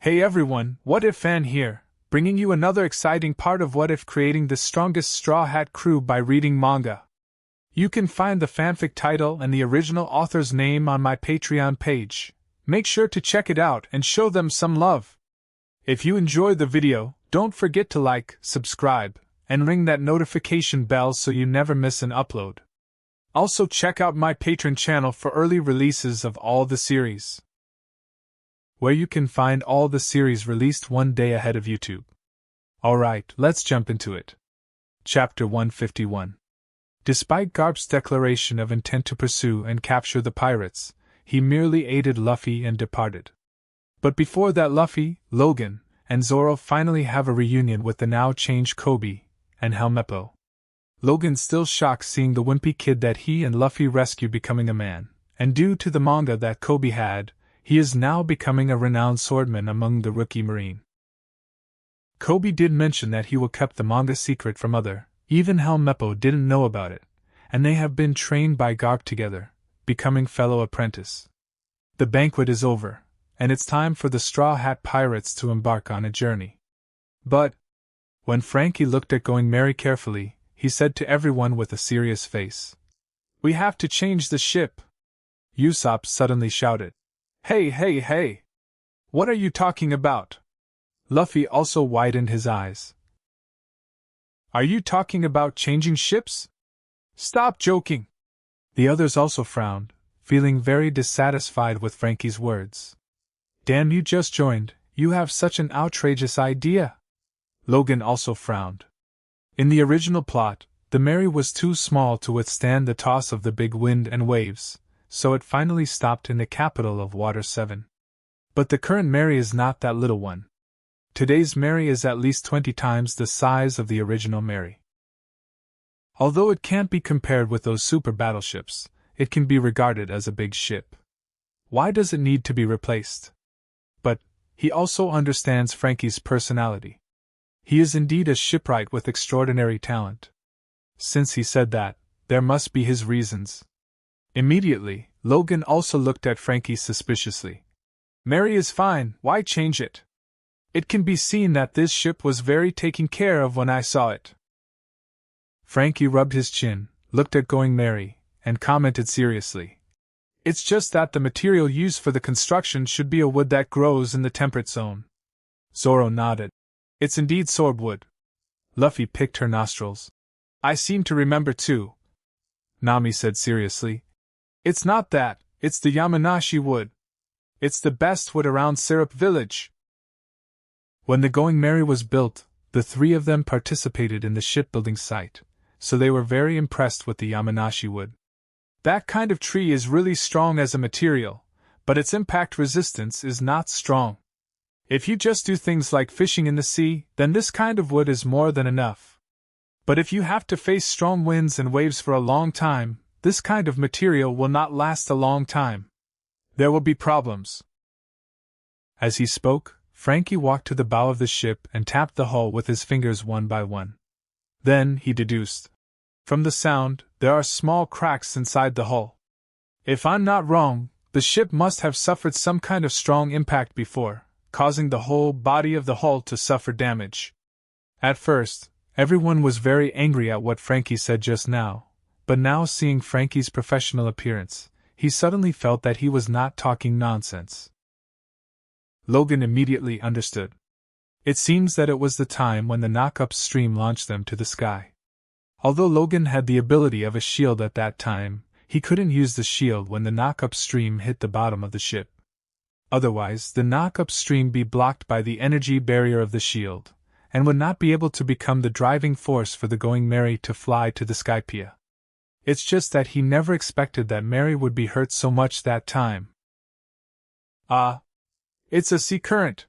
Hey everyone, What If Fan here, bringing you another exciting part of What If creating the strongest Straw Hat crew by reading manga. You can find the fanfic title and the original author's name on my Patreon page. Make sure to check it out and show them some love. If you enjoyed the video, don't forget to like, subscribe, and ring that notification bell so you never miss an upload. Also check out my Patreon channel for early releases of all the series, where you can find all the series released one day ahead of YouTube. Alright, let's jump into it. Chapter 151. Despite Garp's declaration of intent to pursue and capture the pirates, he merely aided Luffy and departed. But before that, Luffy, Logan, and Zoro finally have a reunion with the now changed Kobe and Helmeppo. Logan's still shocked seeing the wimpy kid that he and Luffy rescued becoming a man, and due to the manga that Kobe had, he is now becoming a renowned swordman among the rookie marine. Kobe did mention that he will keep the manga secret from even Helmeppo didn't know about it, and they have been trained by Garp together, becoming fellow apprentice. The banquet is over, and it's time for the Straw Hat Pirates to embark on a journey. But, when Frankie looked at Going Merry carefully, he said to everyone with a serious face, "We have to change the ship." Usopp suddenly shouted, Hey! What are you talking about?" Luffy also widened his eyes. "Are you talking about changing ships? Stop joking!" The others also frowned, feeling very dissatisfied with Frankie's words. "Damn, you just joined, you have such an outrageous idea!" Logan also frowned. In the original plot, the Mary was too small to withstand the toss of the big wind and waves, so it finally stopped in the capital of Water 7. But the current Mary is not that little one. Today's Mary is at least 20 times the size of the original Mary. Although it can't be compared with those super battleships, it can be regarded as a big ship. Why does it need to be replaced? But he also understands Frankie's personality. He is indeed a shipwright with extraordinary talent. Since he said that, there must be his reasons. Immediately, Logan also looked at Frankie suspiciously. "Mary is fine, why change it? It can be seen that this ship was very taken care of when I saw it." Frankie rubbed his chin, looked at Going Merry, and commented seriously, "It's just that the material used for the construction should be a wood that grows in the temperate zone." Zoro nodded. "It's indeed swordwood." Luffy picked her nostrils. "I seem to remember too," Nami said seriously. "It's not that, it's the Yamanashi wood. It's the best wood around Syrup Village." When the Going Merry was built, the three of them participated in the shipbuilding site, so they were very impressed with the Yamanashi wood. That kind of tree is really strong as a material, but its impact resistance is not strong. If you just do things like fishing in the sea, then this kind of wood is more than enough. But if you have to face strong winds and waves for a long time, this kind of material will not last a long time. There will be problems. As he spoke, Frankie walked to the bow of the ship and tapped the hull with his fingers one by one. Then he deduced. From the sound, there are small cracks inside the hull. If I'm not wrong, the ship must have suffered some kind of strong impact before, causing the whole body of the hull to suffer damage. At first, everyone was very angry at what Frankie said just now. But now seeing Frankie's professional appearance, he suddenly felt that he was not talking nonsense. Logan immediately understood. It seems that it was the time when the knock-up stream launched them to the sky. Although Logan had the ability of a shield at that time, he couldn't use the shield when the knock-up stream hit the bottom of the ship. Otherwise, the knock-up stream be blocked by the energy barrier of the shield, and would not be able to become the driving force for the Going Merry to fly to the Skypiea. It's just that he never expected that Mary would be hurt so much that time. "Ah! It's a sea current!"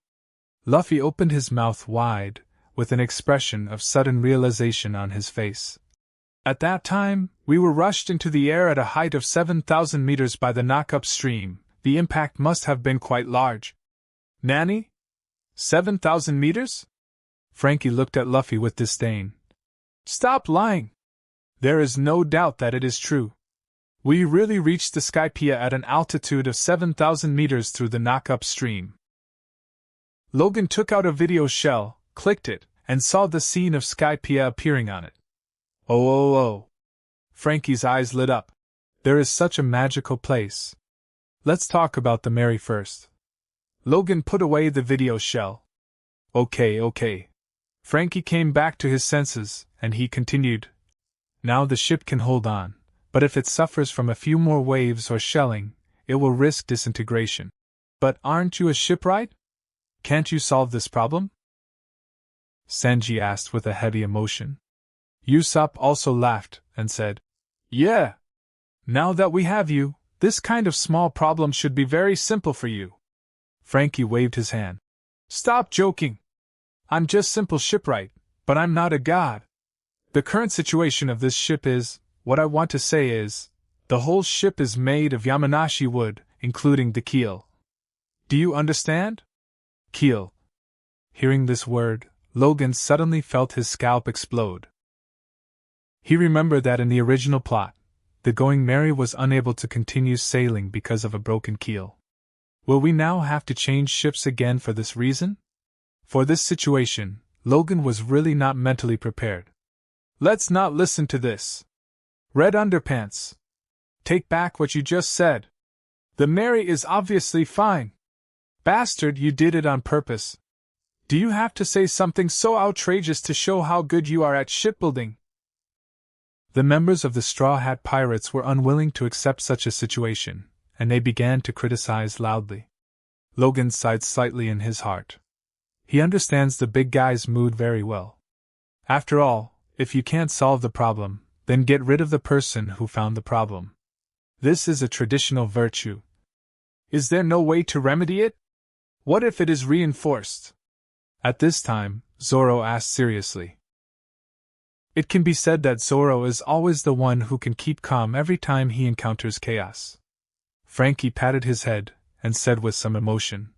Luffy opened his mouth wide, with an expression of sudden realization on his face. "At that time, we were rushed into the air at a height of 7,000 meters by the knock-up stream. The impact must have been quite large." "Nanny? 7,000 meters?" Frankie looked at Luffy with disdain. "Stop lying! There is no doubt that it is true. We really reached the Skypiea at an altitude of 7,000 meters through the knock-up stream." Logan took out a video shell, clicked it, and saw the scene of Skypea appearing on it. Oh oh oh! Frankie's eyes lit up. There is such a magical place. Let's talk about the Mary first. Logan put away the video shell. Okay. Frankie came back to his senses, and he continued. Now the ship can hold on, but if it suffers from a few more waves or shelling, it will risk disintegration. But aren't you a shipwright? Can't you solve this problem? Sanji asked with a heavy emotion. Usopp also laughed and said, Yeah. Now that we have you, this kind of small problem should be very simple for you. Frankie waved his hand. Stop joking. I'm just simple shipwright, but I'm not a god. The current situation of this ship is, what I want to say is, the whole ship is made of Yamanashi wood, including the keel. Do you understand? Keel. Hearing this word, Logan suddenly felt his scalp explode. He remembered that in the original plot, the Going Merry was unable to continue sailing because of a broken keel. Will we now have to change ships again for this reason? For this situation, Logan was really not mentally prepared. Let's not listen to this. Red Underpants. Take back what you just said. The Mary is obviously fine. Bastard, you did it on purpose. Do you have to say something so outrageous to show how good you are at shipbuilding? The members of the Straw Hat Pirates were unwilling to accept such a situation, and they began to criticize loudly. Logan sighed slightly in his heart. He understands the big guy's mood very well. After all, if you can't solve the problem, then get rid of the person who found the problem. This is a traditional virtue. Is there no way to remedy it? What if it is reinforced? At this time, Zoro asked seriously. It can be said that Zoro is always the one who can keep calm every time he encounters chaos. Frankie patted his head and said with some emotion,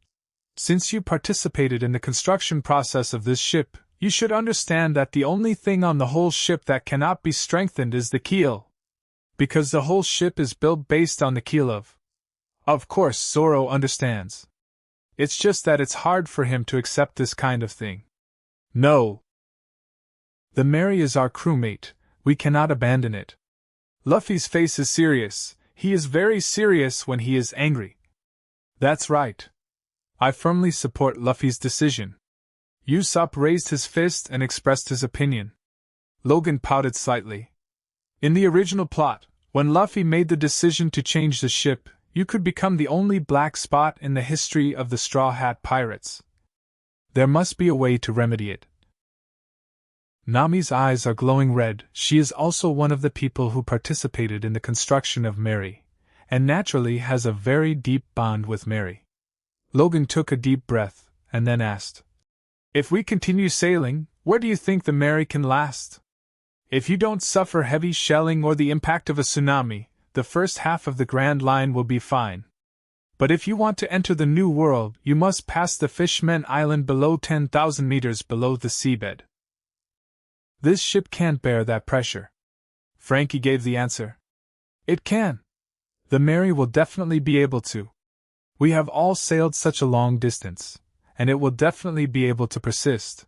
Since you participated in the construction process of this ship, you should understand that the only thing on the whole ship that cannot be strengthened is the keel. Because the whole ship is built based on the keel of. Of course, Zoro understands. It's just that it's hard for him to accept this kind of thing. No. The Mary is our crewmate, we cannot abandon it. Luffy's face is serious, he is very serious when he is angry. That's right. I firmly support Luffy's decision. Usopp raised his fist and expressed his opinion. Logan pouted slightly. In the original plot, when Luffy made the decision to change the ship, you could become the only black spot in the history of the Straw Hat Pirates. There must be a way to remedy it. Nami's eyes are glowing red. She is also one of the people who participated in the construction of Mary, and naturally has a very deep bond with Mary. Logan took a deep breath, and then asked, If we continue sailing, where do you think the Mary can last? If you don't suffer heavy shelling or the impact of a tsunami, the first half of the Grand Line will be fine. But if you want to enter the New World, you must pass the Fishmen Island below 10,000 meters below the seabed. This ship can't bear that pressure. Frankie gave the answer. It can. The Mary will definitely be able to. We have all sailed such a long distance, and it will definitely be able to persist.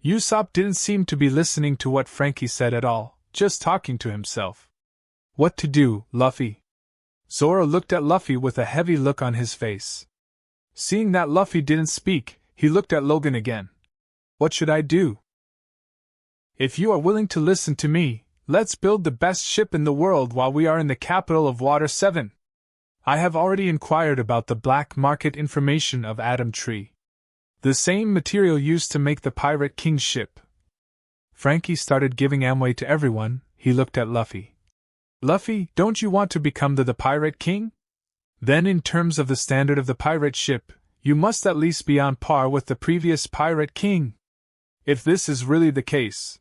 Usopp didn't seem to be listening to what Frankie said at all, just talking to himself. What to do, Luffy? Zoro looked at Luffy with a heavy look on his face. Seeing that Luffy didn't speak, he looked at Logan again. What should I do? If you are willing to listen to me, let's build the best ship in the world while we are in the capital of Water 7. I have already inquired about the black market information of Atom Tree. The same material used to make the Pirate King's ship. Frankie started giving amway to everyone. He looked at Luffy. Luffy, don't you want to become the Pirate King? Then in terms of the standard of the pirate ship, you must at least be on par with the previous Pirate King. If this is really the case,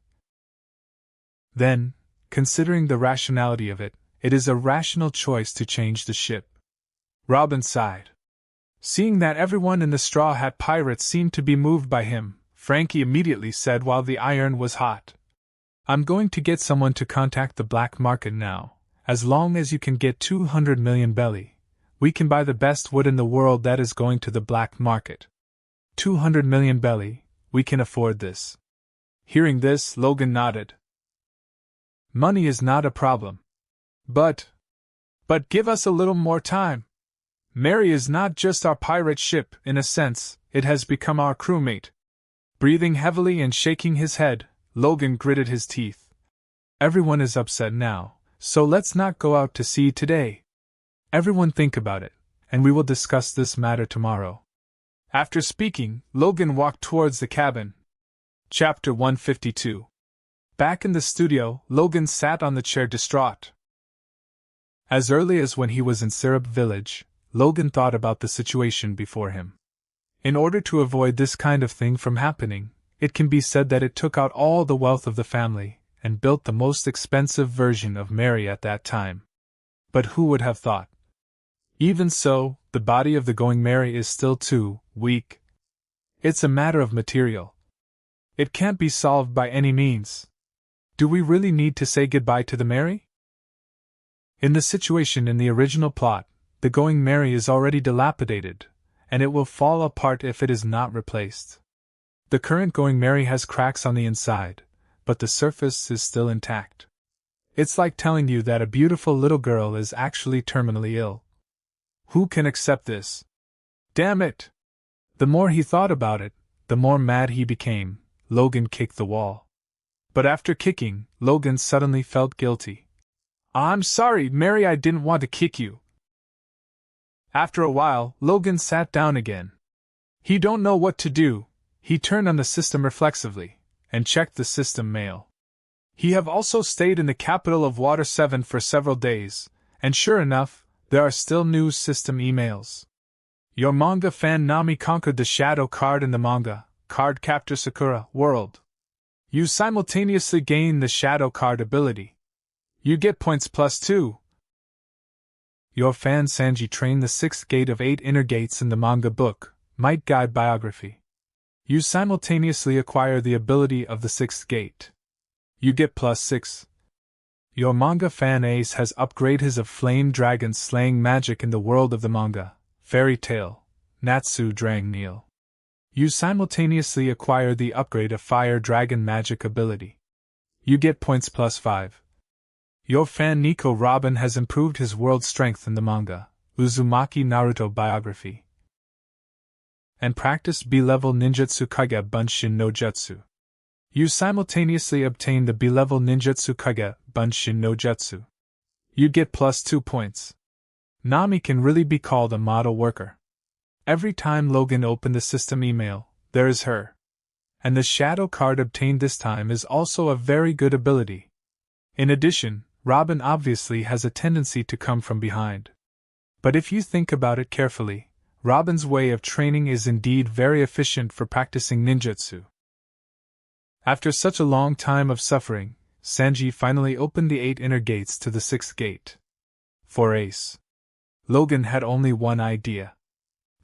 then, considering the rationality of it, it is a rational choice to change the ship. Robin sighed. Seeing that everyone in the Straw Hat Pirates seemed to be moved by him, Frankie immediately said while the iron was hot, I'm going to get someone to contact the black market now. As long as you can get 200 million belly, we can buy the best wood in the world that is going to the black market. 200 million belly, we can afford this. Hearing this, Logan nodded. Money is not a problem. But give us a little more time. Mary is not just our pirate ship, in a sense, it has become our crewmate. Breathing heavily and shaking his head, Logan gritted his teeth. Everyone is upset now, so let's not go out to sea today. Everyone think about it, and we will discuss this matter tomorrow. After speaking, Logan walked towards the cabin. Chapter 152. Back in the studio, Logan sat on the chair distraught. As early as when he was in Syrup Village, Logan thought about the situation before him. In order to avoid this kind of thing from happening, it can be said that it took out all the wealth of the family and built the most expensive version of Mary at that time. But who would have thought? Even so, the body of the going Mary is still too weak. It's a matter of material. It can't be solved by any means. Do we really need to say goodbye to the Mary? In the situation in the original plot, the going Mary is already dilapidated, and it will fall apart if it is not replaced. The current going Mary has cracks on the inside, but the surface is still intact. It's like telling you that a beautiful little girl is actually terminally ill. Who can accept this? Damn it! The more he thought about it, the more mad he became. Logan kicked the wall. But after kicking, Logan suddenly felt guilty. I'm sorry, Mary, I didn't want to kick you. After a while, Logan sat down again. He don't know what to do. He turned on the system reflexively, and checked the system mail. He have also stayed in the capital of Water 7 for several days, and sure enough, there are still new system emails. Your manga fan Nami conquered the shadow card in the manga, Card Captor Sakura, world. You simultaneously gain the shadow card ability. You get points +2. Your fan Sanji trained the 6th gate of 8 inner gates in the manga book, Might Guide Biography. You simultaneously acquire the ability of the 6th gate. You get +6. Your manga fan Ace has upgraded his of flame dragon slaying magic in the world of the manga, Fairy Tale, Natsu Drang Neil. You simultaneously acquire the upgrade of fire dragon magic ability. You get points +5. Your fan Nico Robin has improved his world strength in the manga, Uzumaki Naruto Biography, and practiced B-level ninjutsu Kage Bunshin no Jutsu. You simultaneously obtain the B-level ninjutsu Kage Bunshin no Jutsu. You get +2 points. Nami can really be called a model worker. Every time Logan opened the system email, there is her. And the shadow card obtained this time is also a very good ability. In addition, Robin obviously has a tendency to come from behind. But if you think about it carefully, Robin's way of training is indeed very efficient for practicing ninjutsu. After such a long time of suffering, Sanji finally opened the 8 inner gates to the 6th gate. For Ace, Logan had only one idea.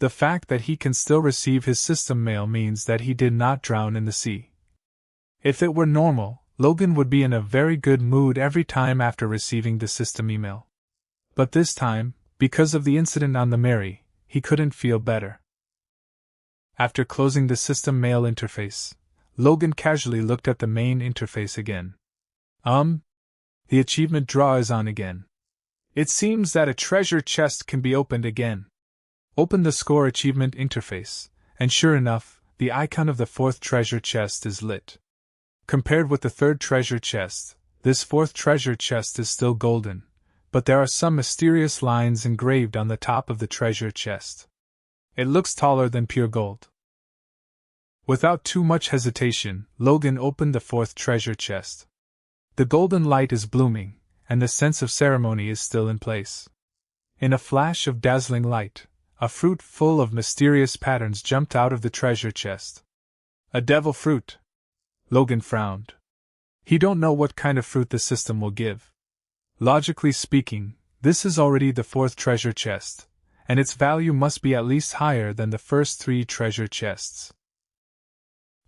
The fact that he can still receive his system mail means that he did not drown in the sea. If it were normal, Logan would be in a very good mood every time after receiving the system email. But this time, because of the incident on the Mary, he couldn't feel better. After closing the system mail interface, Logan casually looked at the main interface again. The achievement draw is on again. It seems that a treasure chest can be opened again. Open the score achievement interface, and sure enough, the icon of the 4th treasure chest is lit. Compared with the 3rd treasure chest, this 4th treasure chest is still golden, but there are some mysterious lines engraved on the top of the treasure chest. It looks taller than pure gold. Without too much hesitation, Logan opened the 4th treasure chest. The golden light is blooming, and the sense of ceremony is still in place. In a flash of dazzling light, a fruit full of mysterious patterns jumped out of the treasure chest. A devil fruit. Logan frowned. He don't know what kind of fruit the system will give. Logically speaking, this is already the 4th treasure chest, and its value must be at least higher than the first 3 treasure chests.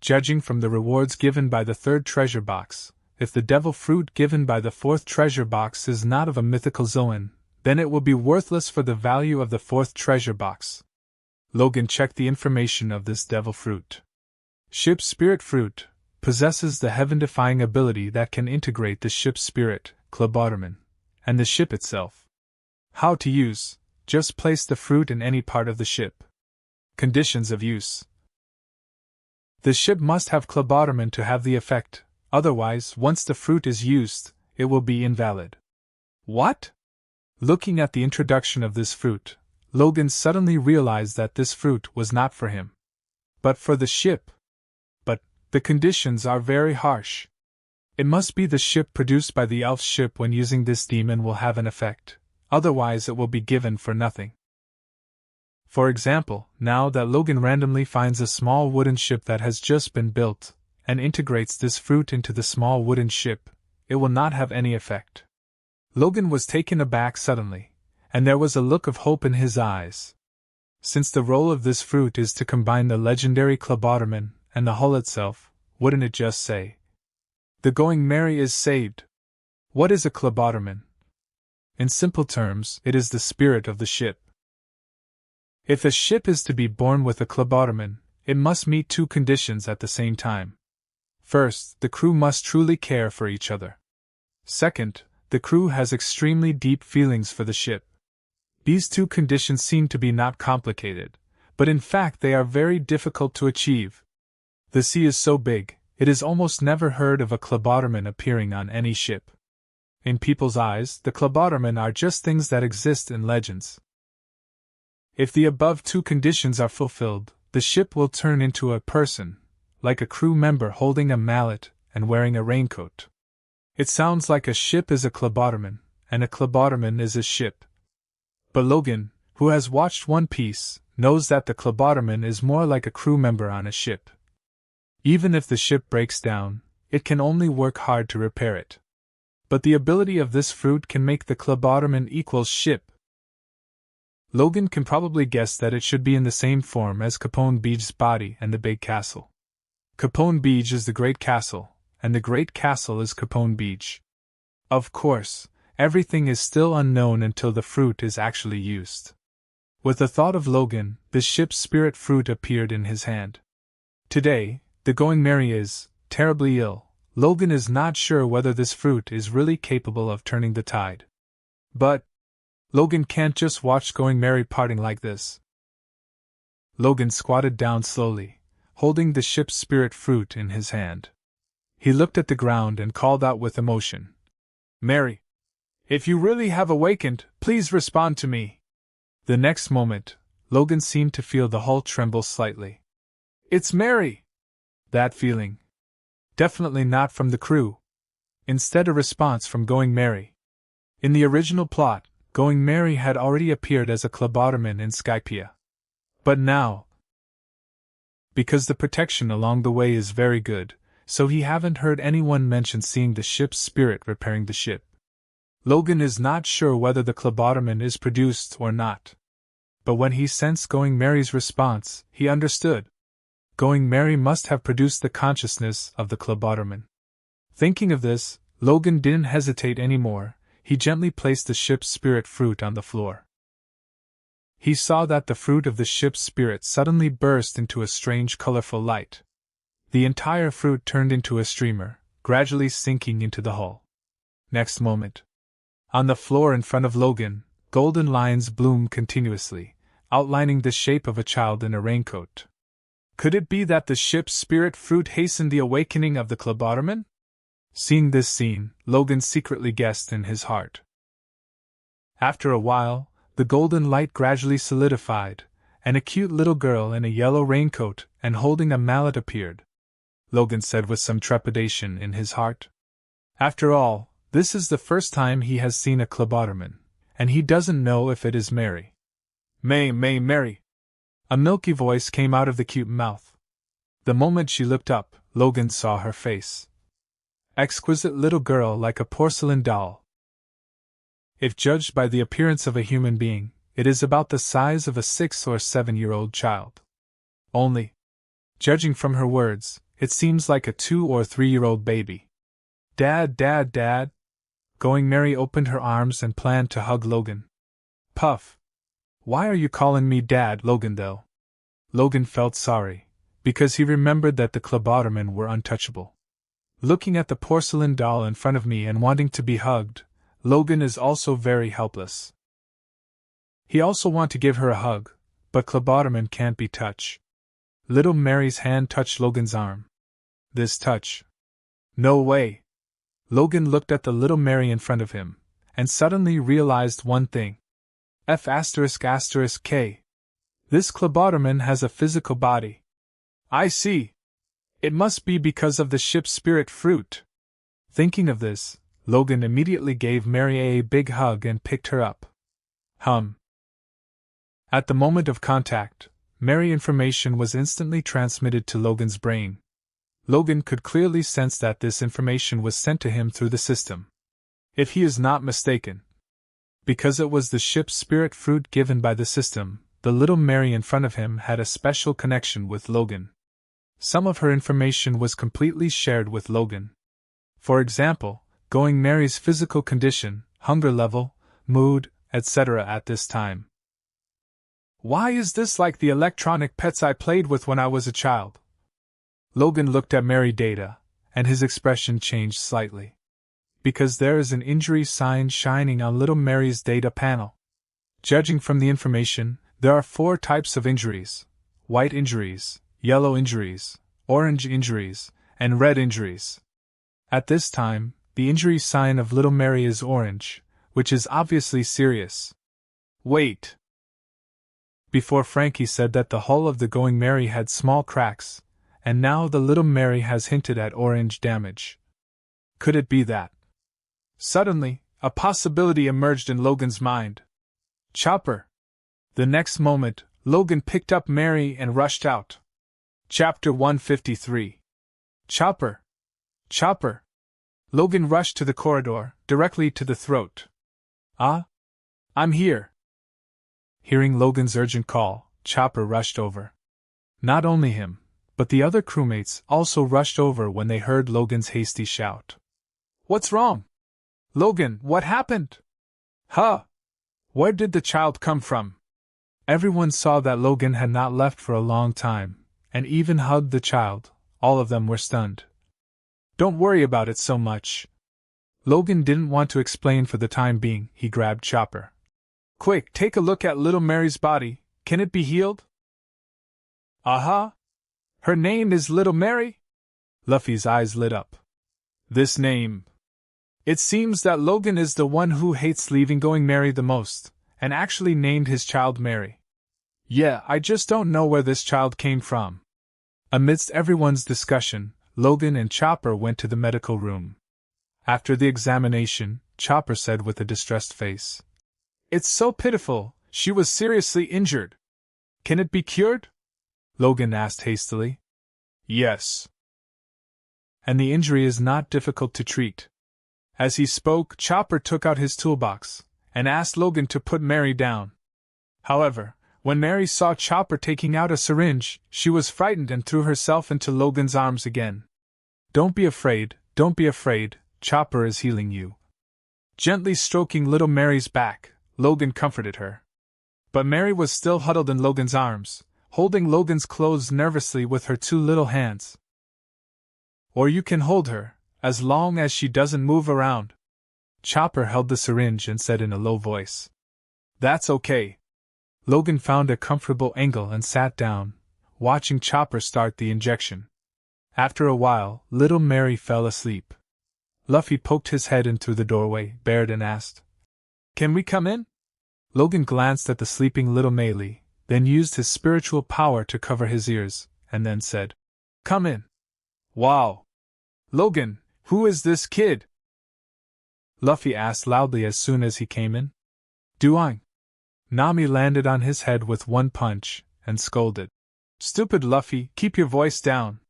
Judging from the rewards given by the 3rd treasure box, if the devil fruit given by the 4th treasure box is not of a mythical zoan, then it will be worthless for the value of the 4th treasure box. Logan checked the information of this devil fruit. Ship's spirit fruit possesses the heaven-defying ability that can integrate the ship's spirit, Clebotomin, and the ship itself. How to use: just place the fruit in any part of the ship. Conditions of use: the ship must have Clebotomin to have the effect, otherwise, once the fruit is used, it will be invalid. What? Looking at the introduction of this fruit, Logan suddenly realized that this fruit was not for him, but for the ship. But the conditions are very harsh. It must be the ship produced by the elf ship when using this demon will have an effect, otherwise it will be given for nothing. For example, now that Logan randomly finds a small wooden ship that has just been built, and integrates this fruit into the small wooden ship, it will not have any effect. Logan was taken aback suddenly, and there was a look of hope in his eyes. Since the role of this fruit is to combine the legendary Clebotomin and the hull itself, wouldn't it just say, "The Going Merry is saved"? What is a Clebotomin? In simple terms, it is the spirit of the ship. If a ship is to be born with a Clebotomin, it must meet two conditions at the same time. First, the crew must truly care for each other. Second, the crew has extremely deep feelings for the ship. These two conditions seem to be not complicated, but in fact they are very difficult to achieve. The sea is so big, it is almost never heard of a Clebotomin appearing on any ship. In people's eyes, the Clebotomin are just things that exist in legends. If the above two conditions are fulfilled, the ship will turn into a person, like a crew member holding a mallet and wearing a raincoat. It sounds like a ship is a Clebotomin, and a Clebotomin is a ship. But Logan, who has watched One Piece, knows that the Clebotomin is more like a crew member on a ship. Even if the ship breaks down, it can only work hard to repair it. But the ability of this fruit can make the Clebotomin equals ship. Logan can probably guess that it should be in the same form as Capone Beach's body and the big castle. Capone Beach is the Great Castle, and the Great Castle is Capone Beach. Of course, everything is still unknown until the fruit is actually used. With the thought of Logan, the ship's spirit fruit appeared in his hand. Today, the Going Merry is terribly ill. Logan is not sure whether this fruit is really capable of turning the tide. But Logan can't just watch Going Merry parting like this. Logan squatted down slowly, holding the ship's spirit fruit in his hand. He looked at the ground and called out with emotion, "Mary! If you really have awakened, please respond to me." The next moment, Logan seemed to feel the hull tremble slightly. "It's Mary!" That feeling. Definitely not from the crew. Instead, a response from Going Merry. In the original plot, Going Merry had already appeared as a Clebotomin in Skypiea. But now, because the protection along the way is very good, so he haven't heard anyone mention seeing the ship's spirit repairing the ship. Logan is not sure whether the Clebotomin is produced or not. But when he sensed Going Merry's response, he understood. Going Merry must have produced the consciousness of the Clebotomin. Thinking of this, Logan didn't hesitate anymore. He gently placed the ship's spirit fruit on the floor. He saw that the fruit of the ship's spirit suddenly burst into a strange colorful light. The entire fruit turned into a streamer, gradually sinking into the hull. Next moment, on the floor in front of Logan, golden lines bloomed continuously, outlining the shape of a child in a raincoat. Could it be that the ship's spirit fruit hastened the awakening of the Clebotomin? Seeing this scene, Logan secretly guessed in his heart. After a while, the golden light gradually solidified, and a cute little girl in a yellow raincoat and holding a mallet appeared. Logan said with some trepidation in his heart. After all, this is the first time he has seen a Clebotomin, and he doesn't know if it is Mary. Mary! A milky voice came out of the cute mouth. The moment she looked up, Logan saw her face. Exquisite little girl like a porcelain doll. If judged by the appearance of a human being, it is about the size of a 6 or 7-year-old child. Only, judging from her words, it seems like a 2 or 3-year-old baby. Dad! Going Merry opened her arms and planned to hug Logan. Puff! Why are you calling me Dad, Logan, though? Logan felt sorry, because he remembered that the Klabautermen were untouchable. Looking at the porcelain doll in front of me and wanting to be hugged, Logan is also very helpless. He also wants to give her a hug, but Klabauterman can't be touched. Little Mary's hand touched Logan's arm. This touch. No way. Logan looked at the little Mary in front of him, and suddenly realized one thing. F***K. This Klabauterman has a physical body. I see. It must be because of the ship's spirit fruit. Thinking of this, Logan immediately gave Mary a big hug and picked her up. At the moment of contact, Mary information was instantly transmitted to Logan's brain. Logan could clearly sense that this information was sent to him through the system. If he is not mistaken. Because it was the ship's spirit fruit given by the system, the little Mary in front of him had a special connection with Logan. Some of her information was completely shared with Logan. For example, Going Mary's physical condition, hunger level, mood, etc. at this time. Why is this like the electronic pets I played with when I was a child? Logan looked at Mary data, and his expression changed slightly. Because there is an injury sign shining on little Mary's data panel. Judging from the information, there are 4 types of injuries: white injuries, yellow injuries, orange injuries, and red injuries. At this time, the injury sign of little Mary is orange, which is obviously serious. Wait. Before Frankie said that the hull of the Going Mary had small cracks, and now the little Mary has hinted at orange damage. Could it be that? Suddenly, a possibility emerged in Logan's mind. Chopper! The next moment, Logan picked up Mary and rushed out. Chapter 153. Chopper! Chopper! Logan rushed to the corridor, directly to the throat. Ah? I'm here! Hearing Logan's urgent call, Chopper rushed over. Not only him, but the other crewmates also rushed over when they heard Logan's hasty shout. What's wrong? Logan, what happened? Huh? Where did the child come from? Everyone saw that Logan had not left for a long time, and even hugged the child. All of them were stunned. Don't worry about it so much. Logan didn't want to explain for the time being. He grabbed Chopper. Quick, take a look at little Mary's body. Can it be healed? Aha! Her name is Little Mary? Luffy's eyes lit up. This name. It seems that Logan is the one who hates leaving Going Mary the most, and actually named his child Mary. Yeah, I just don't know where this child came from. Amidst everyone's discussion, Logan and Chopper went to the medical room. After the examination, Chopper said with a distressed face, It's so pitiful, she was seriously injured. Can it be cured? Logan asked hastily. Yes. And the injury is not difficult to treat. As he spoke, Chopper took out his toolbox, and asked Logan to put Mary down. However, when Mary saw Chopper taking out a syringe, she was frightened and threw herself into Logan's arms again. Don't be afraid, Chopper is healing you. Gently stroking little Mary's back, Logan comforted her. But Mary was still huddled in Logan's arms, holding Logan's clothes nervously with her 2 little hands. Or you can hold her, as long as she doesn't move around. Chopper held the syringe and said in a low voice. That's okay. Logan found a comfortable angle and sat down, watching Chopper start the injection. After a while, little Mary fell asleep. Luffy poked his head in through the doorway, bared and asked, Can we come in? Logan glanced at the sleeping little Melee, then used his spiritual power to cover his ears, and then said, Come in. Wow! Logan, who is this kid? Luffy asked loudly as soon as he came in. Duang. Nami landed on his head with one punch, and scolded. Stupid Luffy, keep your voice down.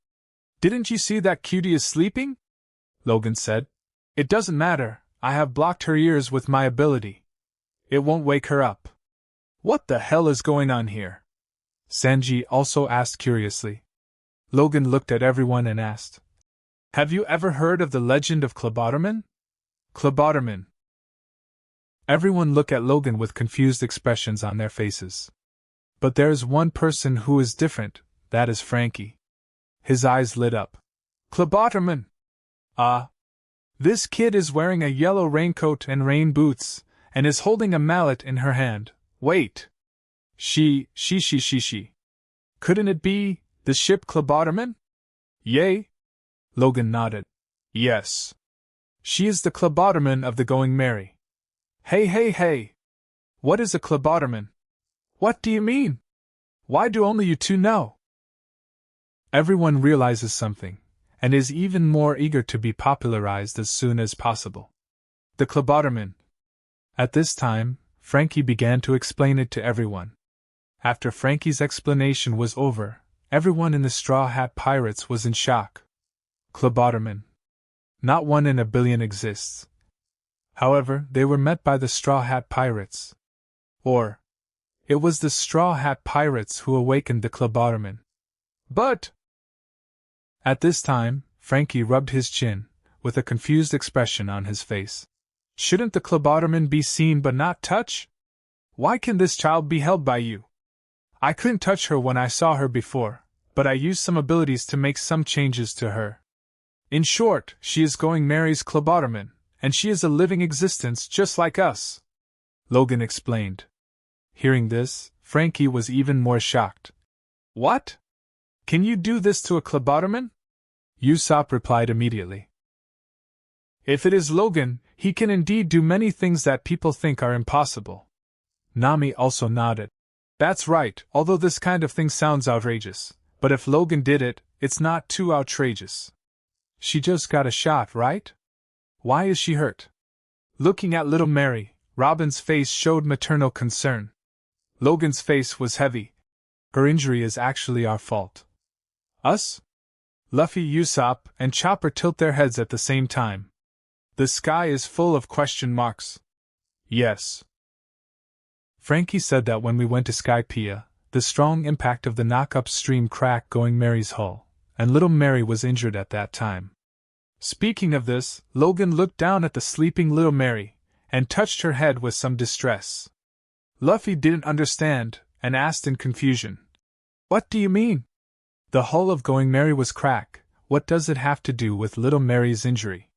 Didn't you see that cutie is sleeping? Logan said. It doesn't matter, I have blocked her ears with my ability. It won't wake her up. What the hell is going on here? Sanji also asked curiously. Logan looked at everyone and asked, Have you ever heard of the legend of Klabauterman? But there's one person who is different, that is Frankie. His eyes lit up. Klabauterman! Ah! This kid is wearing a yellow raincoat and rain boots, and is holding a mallet in her hand. Wait! She. Couldn't it be the ship Klabauterman? Yay? Logan nodded. Yes. She is the Klabauterman of the Going Merry. Hey! What is a Klabauterman? What do you mean? Why do only you two know? Everyone realizes something, and is even more eager to be popularized as soon as possible. The Klabauterman. At this time, Frankie began to explain it to everyone. After Frankie's explanation was over, everyone in the Straw Hat Pirates was in shock. Klabauterman. Not one in a billion exists. However, they were met by the Straw Hat Pirates. Or, it was the Straw Hat Pirates who awakened the Klabauterman. But... At this time, Frankie rubbed his chin, with a confused expression on his face. Shouldn't the Klabauterman be seen but not touched? Why can this child be held by you? I couldn't touch her when I saw her before, but I used some abilities to make some changes to her. In short, she is Going Merry's Klabauterman, and she is a living existence just like us, Logan explained. Hearing this, Frankie was even more shocked. What? Can you do this to a Klabauterman? Usopp replied immediately. If it is Logan, he can indeed do many things that people think are impossible. Nami also nodded. That's right, although this kind of thing sounds outrageous, but if Logan did it, it's not too outrageous. She just got a shot, right? Why is she hurt? Looking at little Mary, Robin's face showed maternal concern. Logan's face was heavy. Her injury is actually our fault. Us? Luffy, Usopp, and Chopper tilt their heads at the same time. The sky is full of question marks. Yes. Frankie said that when we went to Skypiea, the strong impact of the knock-up stream cracked Going Merry's hull, and little Mary was injured at that time. Speaking of this, Logan looked down at the sleeping little Mary, and touched her head with some distress. Luffy didn't understand, and asked in confusion. What do you mean? The hull of Going Merry was cracked. What does it have to do with little Mary's injury?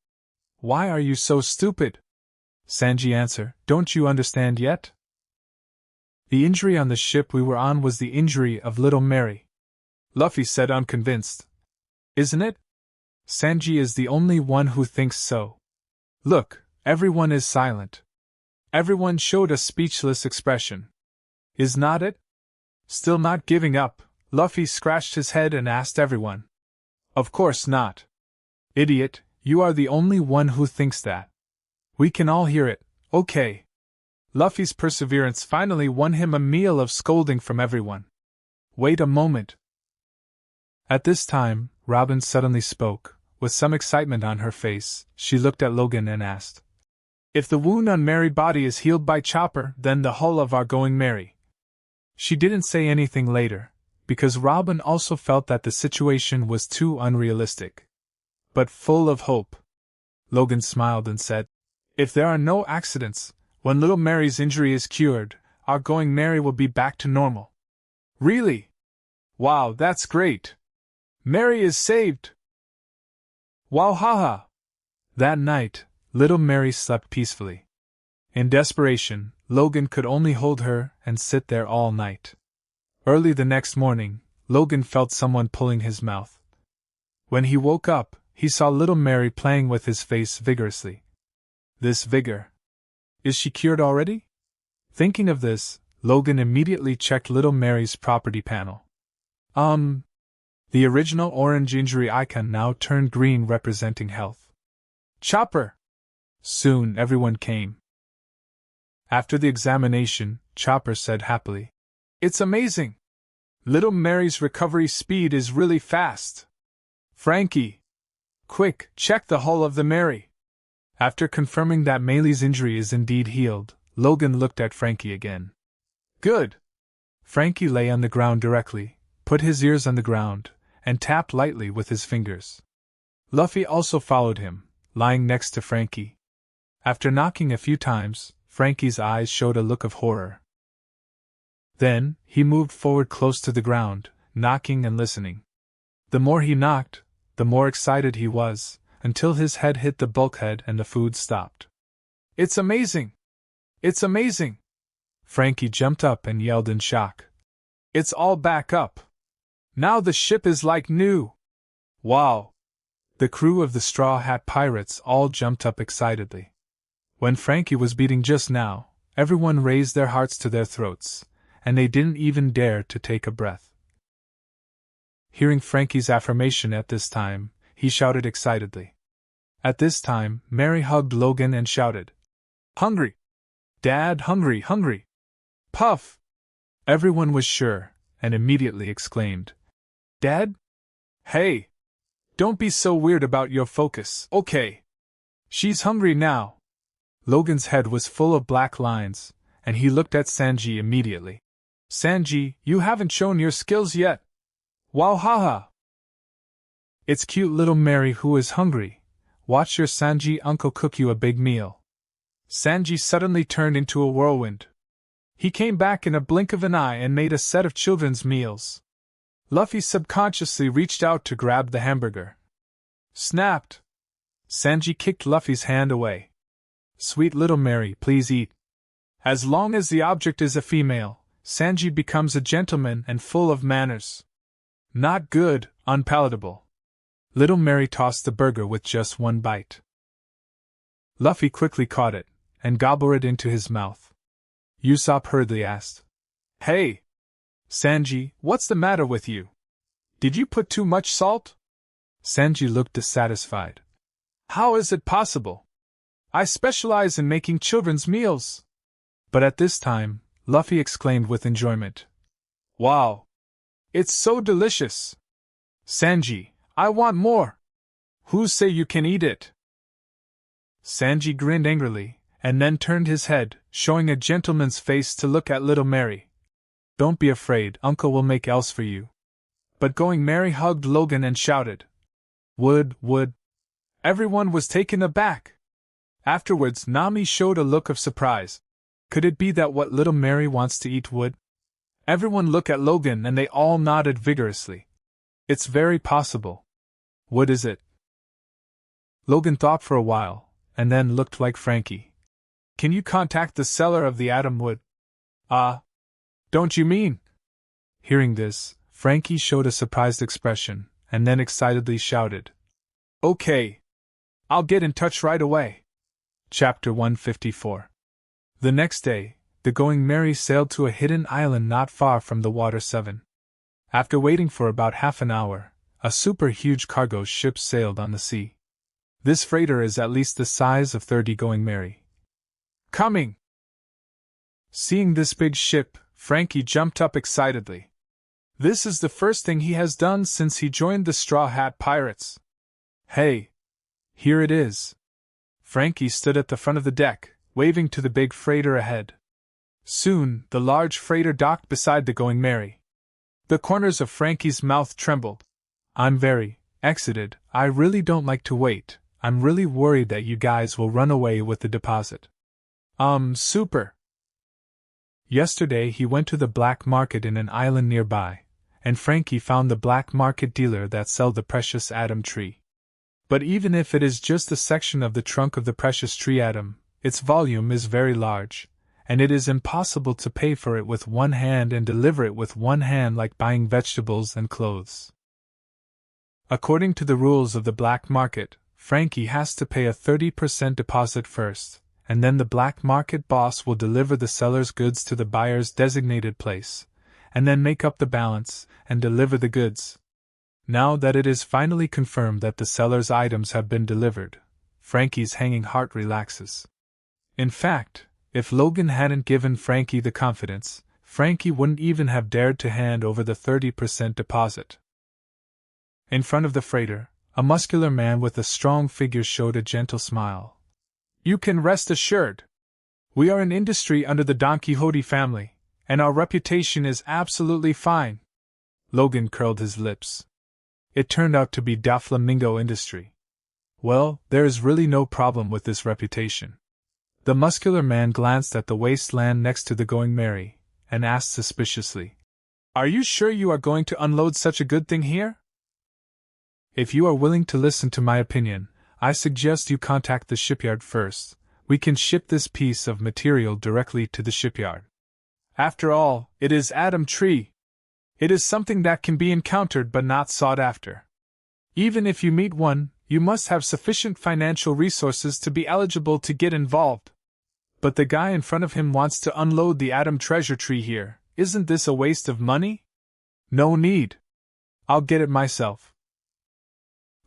Why are you so stupid? Sanji answered, Don't you understand yet? The injury on the ship we were on was the injury of little Mary. Luffy said unconvinced. Isn't it? Sanji is the only one who thinks so. Look, everyone is silent. Everyone showed a speechless expression. Is not it? Still not giving up, Luffy scratched his head and asked everyone. Of course not. Idiot, you are the only one who thinks that. We can all hear it, okay. Luffy's perseverance finally won him a meal of scolding from everyone. Wait a moment. At this time, Robin suddenly spoke. With some excitement on her face, she looked at Logan and asked. If the wound on Mary's body is healed by Chopper, then the hull of our Going Merry. She didn't say anything later, because Robin also felt that the situation was too unrealistic. But full of hope. Logan smiled and said, If there are no accidents, when little Mary's injury is cured, our Going Merry will be back to normal. Really? Wow, that's great. Mary is saved. Wow, haha. That night, little Mary slept peacefully. In desperation, Logan could only hold her and sit there all night. Early the next morning, Logan felt someone pulling his mouth. When he woke up, he saw little Mary playing with his face vigorously. This vigor. Is she cured already? Thinking of this, Logan immediately checked little Mary's property panel. The original orange injury icon now turned green, representing health. Chopper! Soon everyone came. After the examination, Chopper said happily, It's amazing! Little Mary's recovery speed is really fast. Frankie! Quick, check the hull of the Mary! After confirming that Maylee's injury is indeed healed, Logan looked at Frankie again. Good! Frankie lay on the ground directly, put his ears on the ground, and tapped lightly with his fingers. Luffy also followed him, lying next to Frankie. After knocking a few times, Frankie's eyes showed a look of horror. Then, he moved forward close to the ground, knocking and listening. The more he knocked, the more excited he was, until his head hit the bulkhead and the food stopped. "It's amazing! It's amazing!" Frankie jumped up and yelled in shock. "It's all back up! Now the ship is like new! Wow!" The crew of the Straw Hat Pirates all jumped up excitedly. When Frankie was beating just now, everyone raised their hearts to their throats, and they didn't even dare to take a breath. Hearing Frankie's affirmation at this time, he shouted excitedly. At this time, Mary hugged Logan and shouted, "Hungry! Dad, hungry, hungry! Puff!" Everyone was sure, and immediately exclaimed, "Dad? Hey! Don't be so weird about your focus, okay? She's hungry now." Logan's head was full of black lines, and he looked at Sanji immediately. "Sanji, you haven't shown your skills yet. Wow, haha! It's cute little Mary who is hungry. Watch your Sanji uncle cook you a big meal." Sanji suddenly turned into a whirlwind. He came back in a blink of an eye and made a set of children's meals. Luffy subconsciously reached out to grab the hamburger. Snapped! Sanji kicked Luffy's hand away. "Sweet little Mary, please eat." As long as the object is a female, Sanji becomes a gentleman and full of manners. Not good, unpalatable. Little Mary tossed the burger with just one bite. Luffy quickly caught it, and gobbled it into his mouth. Usopp hurriedly asked, "Hey! Sanji, what's the matter with you? Did you put too much salt?" Sanji looked dissatisfied. "How is it possible? I specialize in making children's meals." But at this time, Luffy exclaimed with enjoyment, "Wow! It's so delicious! Sanji, I want more! Who say you can eat it?" Sanji grinned angrily, and then turned his head, showing a gentleman's face to look at little Mary. "Don't be afraid, Uncle will make else for you." But Going Mary hugged Logan and shouted, Wood! Everyone was taken aback. Afterwards, Nami showed a look of surprise. Could it be that what little Mary wants to eat wood? Everyone looked at Logan and they all nodded vigorously. It's very possible. What is it? Logan thought for a while, and then looked like Frankie. Can you contact the seller of the atom wood? Don't you mean? Hearing this, Frankie showed a surprised expression, and then excitedly shouted, Okay. I'll get in touch right away. Chapter 154. The next day, the Going Merry sailed to a hidden island not far from the Water 7. After waiting for about half an hour, a super-huge cargo ship sailed on the sea. This freighter is at least the size of 30 Going Merry. Coming! Seeing this big ship, Frankie jumped up excitedly. This is the first thing he has done since he joined the Straw Hat Pirates. Hey! Here it is. Frankie stood at the front of the deck, waving to the big freighter ahead. Soon, the large freighter docked beside the Going Merry. The corners of Frankie's mouth trembled. I'm very excited. I really don't like to wait. I'm really worried that you guys will run away with the deposit. Super. Yesterday he went to the black market in an island nearby, and Frankie found the black market dealer that sell the precious atom tree. But even if it is just a section of the trunk of the precious tree atom, its volume is very large, and it is impossible to pay for it with one hand and deliver it with one hand like buying vegetables and clothes. According to the rules of the black market, Frankie has to pay a 30% deposit first, and then the black market boss will deliver the seller's goods to the buyer's designated place, and then make up the balance and deliver the goods. Now that it is finally confirmed that the seller's items have been delivered, Frankie's hanging heart relaxes. In fact, if Logan hadn't given Frankie the confidence, Frankie wouldn't even have dared to hand over the 30% deposit. In front of the freighter, a muscular man with a strong figure showed a gentle smile. You can rest assured. We are an industry under the Don Quixote family, and our reputation is absolutely fine. Logan curled his lips. It turned out to be Doflamingo Industry. Well, there is really no problem with this reputation. The muscular man glanced at the wasteland next to the Going Merry, and asked suspiciously, "Are you sure you are going to unload such a good thing here?" "If you are willing to listen to my opinion, I suggest you contact the shipyard first. We can ship this piece of material directly to the shipyard. After all, it is Atom Tree. It is something that can be encountered but not sought after. Even if you meet one, you must have sufficient financial resources to be eligible to get involved. But the guy in front of him wants to unload the Atom Treasure Tree here. Isn't this a waste of money?" "No need. I'll get it myself."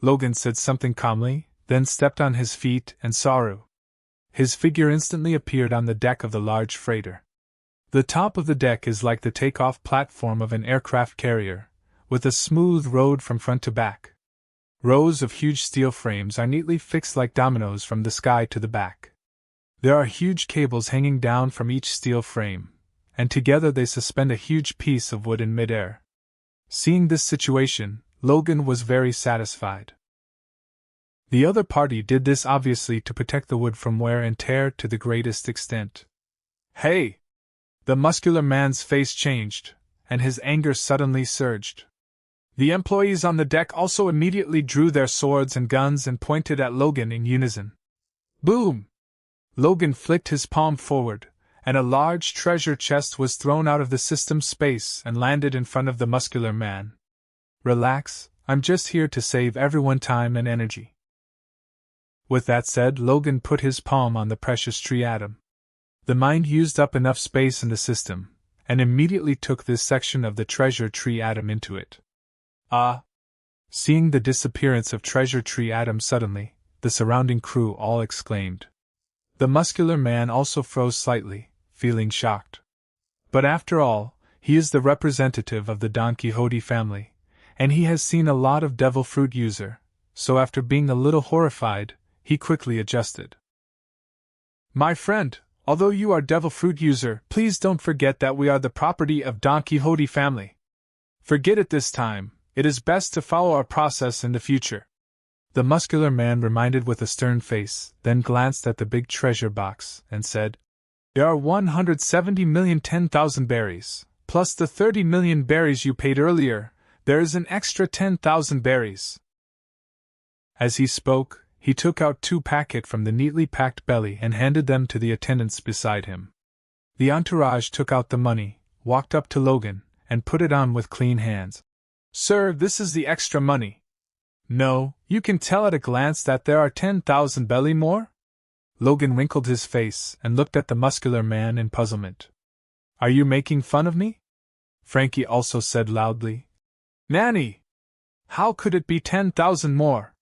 Logan said something calmly, then stepped on his feet and Saru. His figure instantly appeared on the deck of the large freighter. The top of the deck is like the takeoff platform of an aircraft carrier, with a smooth road from front to back. Rows of huge steel frames are neatly fixed like dominoes from the sky to the back. There are huge cables hanging down from each steel frame, and together they suspend a huge piece of wood in midair. Seeing this situation, Logan was very satisfied. The other party did this obviously to protect the wood from wear and tear to the greatest extent. "Hey!" The muscular man's face changed, and his anger suddenly surged. The employees on the deck also immediately drew their swords and guns and pointed at Logan in unison. Boom! Logan flicked his palm forward, and a large treasure chest was thrown out of the system space and landed in front of the muscular man. "Relax, I'm just here to save everyone time and energy." With that said, Logan put his palm on the precious tree atom. The mine used up enough space in the system, and immediately took this section of the treasure tree atom into it. Ah! Seeing the disappearance of treasure tree atom suddenly, the surrounding crew all exclaimed. The muscular man also froze slightly, feeling shocked. But after all, he is the representative of the Don Quixote family, and he has seen a lot of devil fruit user, so after being a little horrified, he quickly adjusted. "My friend, although you are devil fruit user, please don't forget that we are the property of Don Quixote family. Forget it this time, it is best to follow our process in the future." The muscular man reminded with a stern face, then glanced at the big treasure box, and said, "There are 170,010,000 berries, plus the 30 million berries you paid earlier, there is an extra 10,000 berries." As he spoke, he took out 2 packets from the neatly packed belly and handed them to the attendants beside him. The entourage took out the money, walked up to Logan, and put it on with clean hands. "Sir, this is the extra money." "No, you can tell at a glance that there are 10,000 belly more?" Logan wrinkled his face and looked at the muscular man in puzzlement. "Are you making fun of me?" Frankie also said loudly. "Nanny! How could it be 10,000 more?"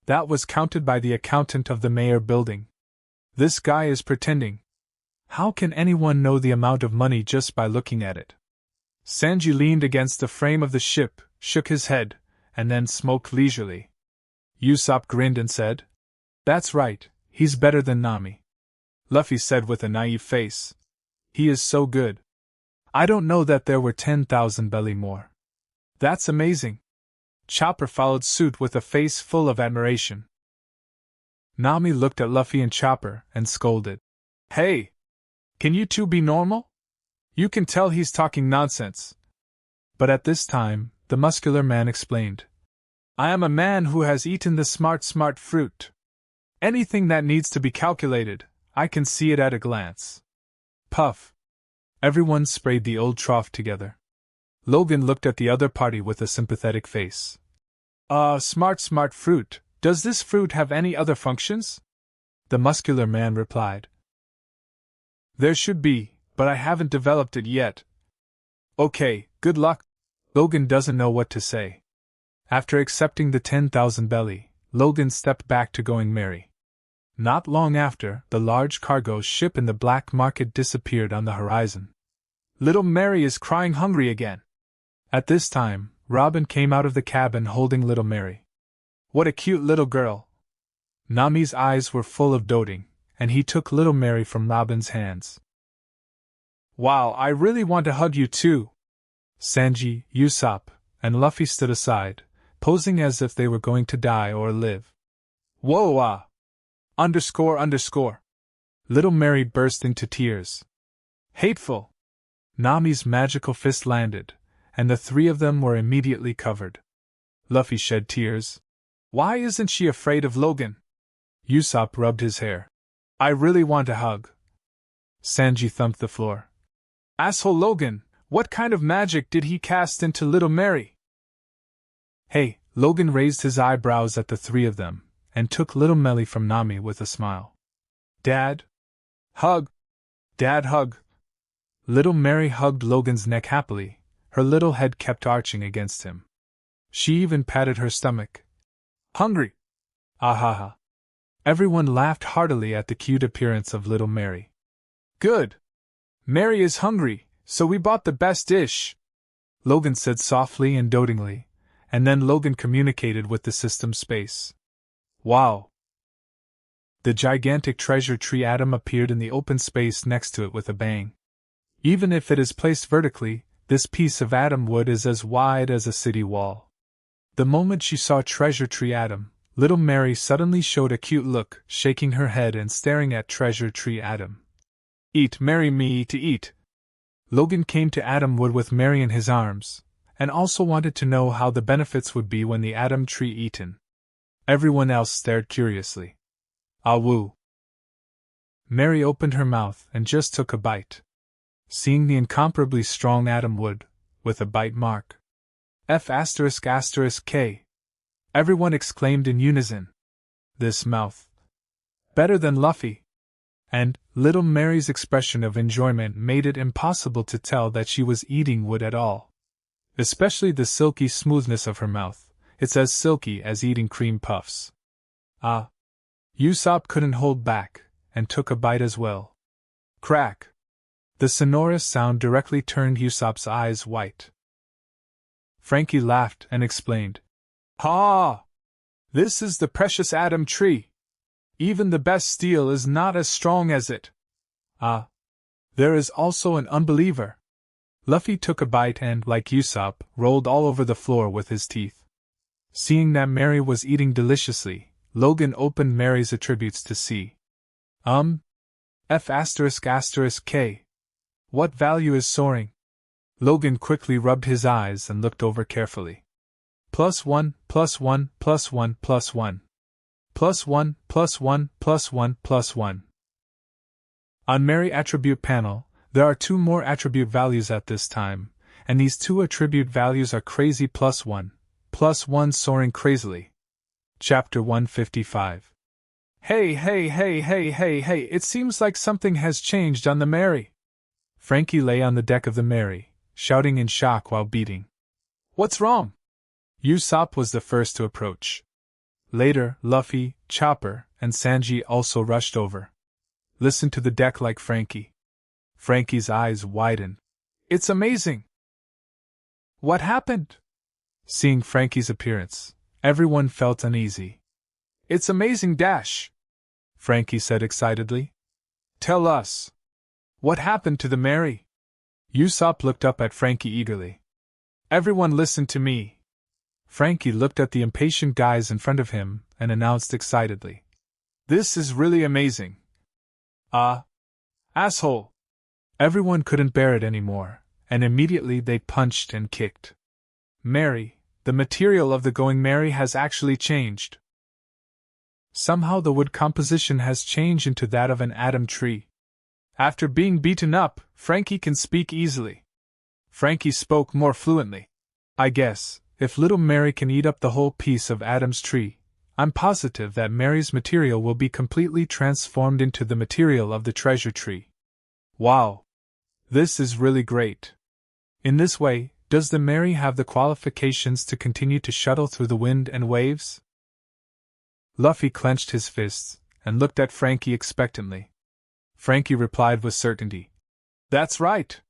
"That was counted by the accountant of the mayor building. This guy is pretending. How can anyone know the amount of money just by looking at it?" Sanji leaned against the frame of the ship, shook his head, and then smoked leisurely. Usopp grinned and said, "That's right, he's better than Nami." Luffy said with a naive face, "He is so good. I don't know that there were 10,000 belly more." "That's amazing." Chopper followed suit with a face full of admiration. Nami looked at Luffy and Chopper and scolded. "Hey! Can you two be normal? You can tell he's talking nonsense." But at this time, the muscular man explained. "I am a man who has eaten the smart fruit. Anything that needs to be calculated, I can see it at a glance." Puff! Everyone sprayed the old trough together. Logan looked at the other party with a sympathetic face. Smart fruit, does this fruit have any other functions?" The muscular man replied. "There should be, but I haven't developed it yet." "Okay, good luck." Logan doesn't know what to say. After accepting the 10,000 belly, Logan stepped back to going merry. Not long after, the large cargo ship in the black market disappeared on the horizon. Little Mary is crying hungry again. At this time, Robin came out of the cabin holding little Mary. "What a cute little girl." Nami's eyes were full of doting, and he took little Mary from Robin's hands. "Wow, I really want to hug you too." Sanji, Usopp, and Luffy stood aside, posing as if they were going to die or live. "Whoa, ____________________________________________________________________________________________________________ Hateful! Nami's magical fist landed, and the three of them were immediately covered. Luffy shed tears. Why isn't she afraid of Logan? Usopp rubbed his hair. I really want a hug. Sanji thumped the floor. Asshole Logan, what kind of magic did he cast into little Mary? Hey, Logan raised his eyebrows at the three of them, and took little Melly from Nami with a smile. Dad? Hug! Dad, hug! Little Mary hugged Logan's neck happily, her little head kept arching against him. She even patted her stomach. Hungry! Ahaha! Everyone laughed heartily at the cute appearance of little Mary. Good! Mary is hungry, so we bought the best dish, Logan said softly and dotingly, and then Logan communicated with the system space. Wow! The gigantic treasure tree atom appeared in the open space next to it with a bang. Even if it is placed vertically, this piece of atom wood is as wide as a city wall. The moment she saw Treasure Tree Atom, little Mary suddenly showed a cute look, shaking her head and staring at Treasure Tree Atom. Eat, Mary me to eat! Logan came to Atom Wood with Mary in his arms, and also wanted to know how the benefits would be when the atom tree eaten. Everyone else stared curiously. Ah woo! Mary opened her mouth and just took a bite. Seeing the incomparably strong atom wood, with a bite mark. F***K. Everyone exclaimed in unison. This mouth. Better than Luffy. And little Mary's expression of enjoyment made it impossible to tell that she was eating wood at all. Especially the silky smoothness of her mouth, it's as silky as eating cream puffs. Ah! Usopp couldn't hold back, and took a bite as well. Crack! The sonorous sound directly turned Usopp's eyes white. Frankie laughed and explained. Ha! This is the precious atom tree. Even the best steel is not as strong as it. Ah! There is also an unbeliever. Luffy took a bite and, like Usopp, rolled all over the floor with his teeth. Seeing that Mary was eating deliciously, Logan opened Mary's attributes to see. F***K. What value is soaring? Logan quickly rubbed his eyes and looked over carefully. +1, +1, +1, +1. +1, +1, +1, +1. On Mary attribute panel, there are two more attribute values at this time, and these two attribute values are crazy +1, +1 soaring crazily. Chapter 155. Hey, it seems like something has changed on the Mary. Frankie lay on the deck of the Mary, shouting in shock while beating. What's wrong? Usopp was the first to approach. Later, Luffy, Chopper, and Sanji also rushed over. Listen to the deck like Frankie. Frankie's eyes widened. It's amazing! What happened? Seeing Frankie's appearance, everyone felt uneasy. It's amazing dash! Frankie said excitedly. Tell us. What happened to the Mary? Usopp looked up at Frankie eagerly. Everyone listen to me. Frankie looked at the impatient guys in front of him and announced excitedly. This is really amazing. Asshole! Everyone couldn't bear it anymore, and immediately they punched and kicked. Mary, the material of the Going Mary has actually changed. Somehow the wood composition has changed into that of an atom tree. After being beaten up, Frankie can speak easily. Frankie spoke more fluently. I guess, if little Mary can eat up the whole piece of Adam's tree, I'm positive that Mary's material will be completely transformed into the material of the treasure tree. Wow! This is really great. In this way, does the Mary have the qualifications to continue to shuttle through the wind and waves? Luffy clenched his fists and looked at Frankie expectantly. Frankie replied with certainty. That's right.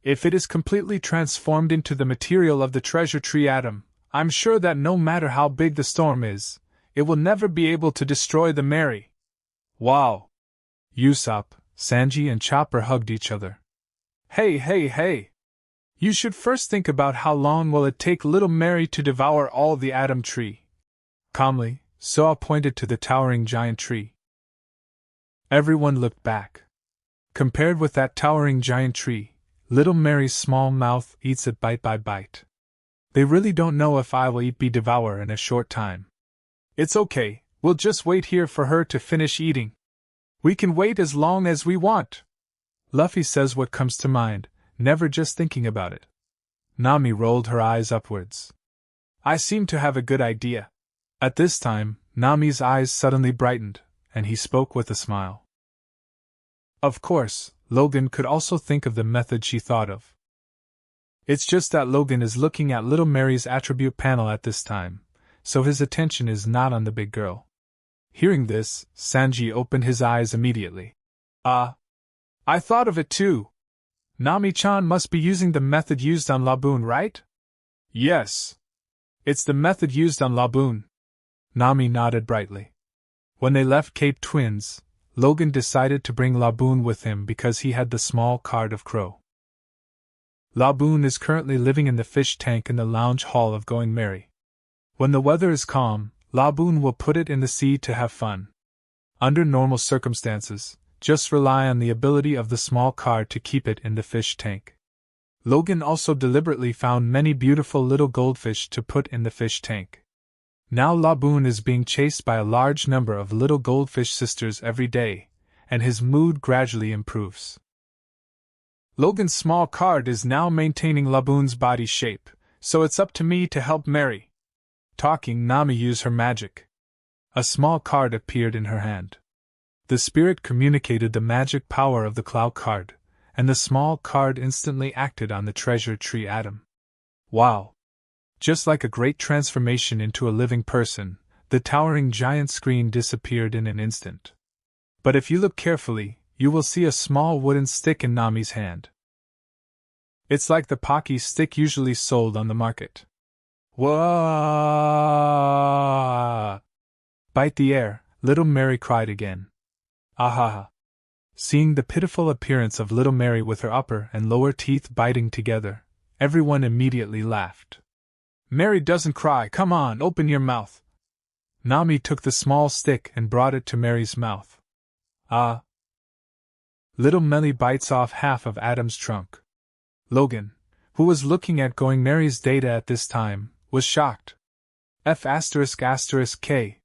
If it is completely transformed into the material of the treasure tree atom, I'm sure that no matter how big the storm is, it will never be able to destroy the Mary. Wow! Usopp, Sanji and Chopper hugged each other. Hey! You should first think about how long will it take little Mary to devour all the atom tree. Calmly, Sora pointed to the towering giant tree. Everyone looked back. Compared with that towering giant tree, Little Mary's small mouth eats it bite by bite. They really don't know if I will be devour in a short time. It's okay, we'll just wait here for her to finish eating. We can wait as long as we want. Luffy says what comes to mind, never just thinking about it. Nami rolled her eyes upwards. I seem to have a good idea. At this time, Nami's eyes suddenly brightened, and he spoke with a smile. Of course, Logan could also think of the method she thought of. It's just that Logan is looking at Little Mary's attribute panel at this time, so his attention is not on the big girl. Hearing this, Sanji opened his eyes immediately. I thought of it too. Nami-chan must be using the method used on Laboon, right? Yes. It's the method used on Laboon. Nami nodded brightly. When they left Cape Twins, Logan decided to bring Laboon with him because he had the small card of Crow. Laboon is currently living in the fish tank in the lounge hall of Going Merry. When the weather is calm, Laboon will put it in the sea to have fun. Under normal circumstances, just rely on the ability of the small card to keep it in the fish tank. Logan also deliberately found many beautiful little goldfish to put in the fish tank. Now Laboon is being chased by a large number of little goldfish sisters every day, and his mood gradually improves. Logan's small card is now maintaining Laboon's body shape, so it's up to me to help Mary. Talking, Nami used her magic. A small card appeared in her hand. The spirit communicated the magic power of the cloud card, and the small card instantly acted on the treasure tree atom. Wow! Just like a great transformation into a living person, the towering giant screen disappeared in an instant. But if you look carefully, you will see a small wooden stick in Nami's hand. It's like the Pocky stick usually sold on the market. Whoa! Bite the air, Little Mary cried again. Ahaha! Seeing the pitiful appearance of Little Mary with her upper and lower teeth biting together, everyone immediately laughed. Mary doesn't cry, come on, open your mouth. Nami took the small stick and brought it to Mary's mouth. Ah! Little Melly bites off half of Adam's trunk. Logan, who was looking at Going Mary's data at this time, was shocked. F***K.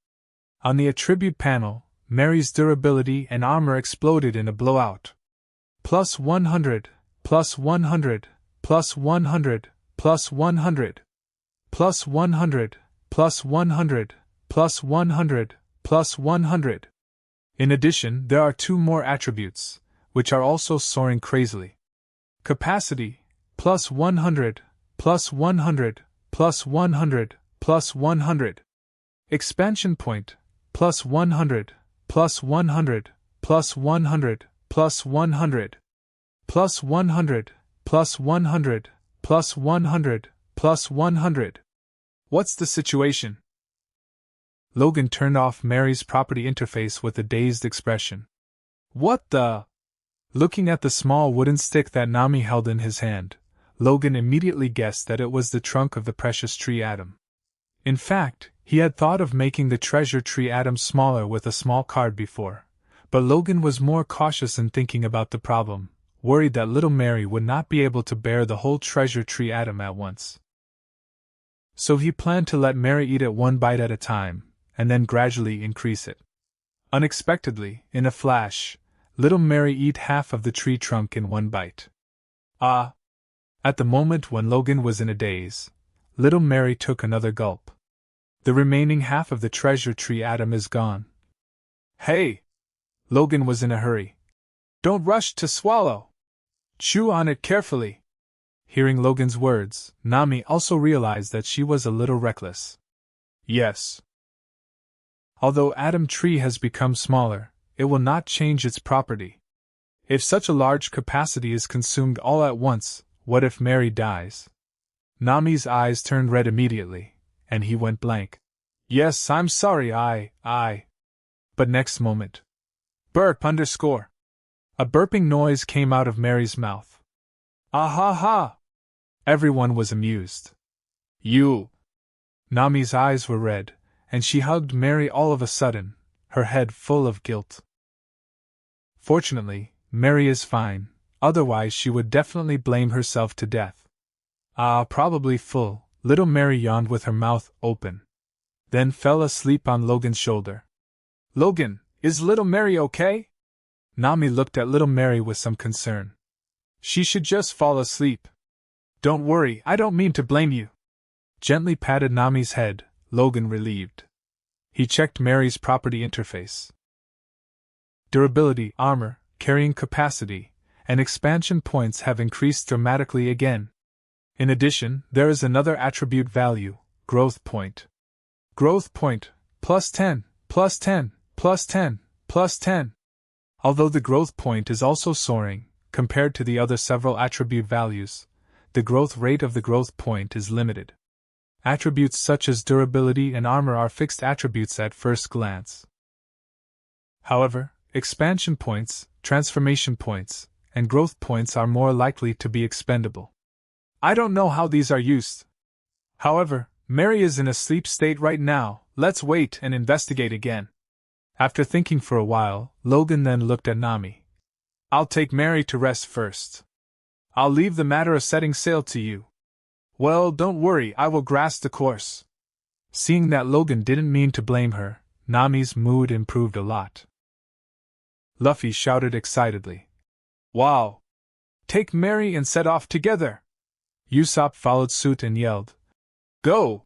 On the attribute panel, Mary's durability and armor exploded in a blowout. Plus 100, plus 100, plus 100, plus 100, plus 100, plus 100, plus 100, plus 100. In addition, there are two more attributes, which are also soaring crazily. Capacity, plus 100, plus 100, plus 100, plus 100. Expansion point, plus 100, plus 100, plus 100, plus 100, plus 100, plus 100, plus 100, plus 100. What's the situation? Logan turned off Mary's property interface with a dazed expression. What the? Looking at the small wooden stick that Nami held in his hand, Logan immediately guessed that it was the trunk of the precious tree atom. In fact, he had thought of making the treasure tree atom smaller with a small card before, but Logan was more cautious in thinking about the problem, worried that Little Mary would not be able to bear the whole treasure tree atom at once. So he planned to let Mary eat it one bite at a time, and then gradually increase it. Unexpectedly, in a flash, Little Mary ate half of the tree trunk in one bite. Ah! At the moment when Logan was in a daze, Little Mary took another gulp. The remaining half of the treasure tree atom is gone. Hey! Logan was in a hurry. Don't rush to swallow! Chew on it carefully! Hearing Logan's words, Nami also realized that she was a little reckless. Yes. Although Atom Tree has become smaller, it will not change its property. If such a large capacity is consumed all at once, what if Mary dies? Nami's eyes turned red immediately, and he went blank. Yes, I'm sorry, I. But next moment. Burp _. A burping noise came out of Mary's mouth. Ah ha ha! Everyone was amused. You! Nami's eyes were red, and she hugged Mary all of a sudden, her head full of guilt. Fortunately, Mary is fine, otherwise she would definitely blame herself to death. Ah, probably full, little Mary yawned with her mouth open. Then fell asleep on Logan's shoulder. Logan, is little Mary okay? Nami looked at little Mary with some concern. She should just fall asleep. Don't worry, I don't mean to blame you. Gently patted Nami's head, Logan relieved. He checked Mary's property interface. Durability, armor, carrying capacity, and expansion points have increased dramatically again. In addition, there is another attribute value, growth point. Growth point, plus 10, plus 10, plus 10, plus 10. Although the growth point is also soaring, compared to the other several attribute values, the growth rate of the growth point is limited. Attributes such as durability and armor are fixed attributes at first glance. However, expansion points, transformation points, and growth points are more likely to be expendable. I don't know how these are used. However, Mary is in a sleep state right now, let's wait and investigate again. After thinking for a while, Logan then looked at Nami. I'll take Mary to rest first. I'll leave the matter of setting sail to you. Well, don't worry, I will grasp the course. Seeing that Logan didn't mean to blame her, Nami's mood improved a lot. Luffy shouted excitedly. Wow! Take Mary and set off together! Usopp followed suit and yelled. Go!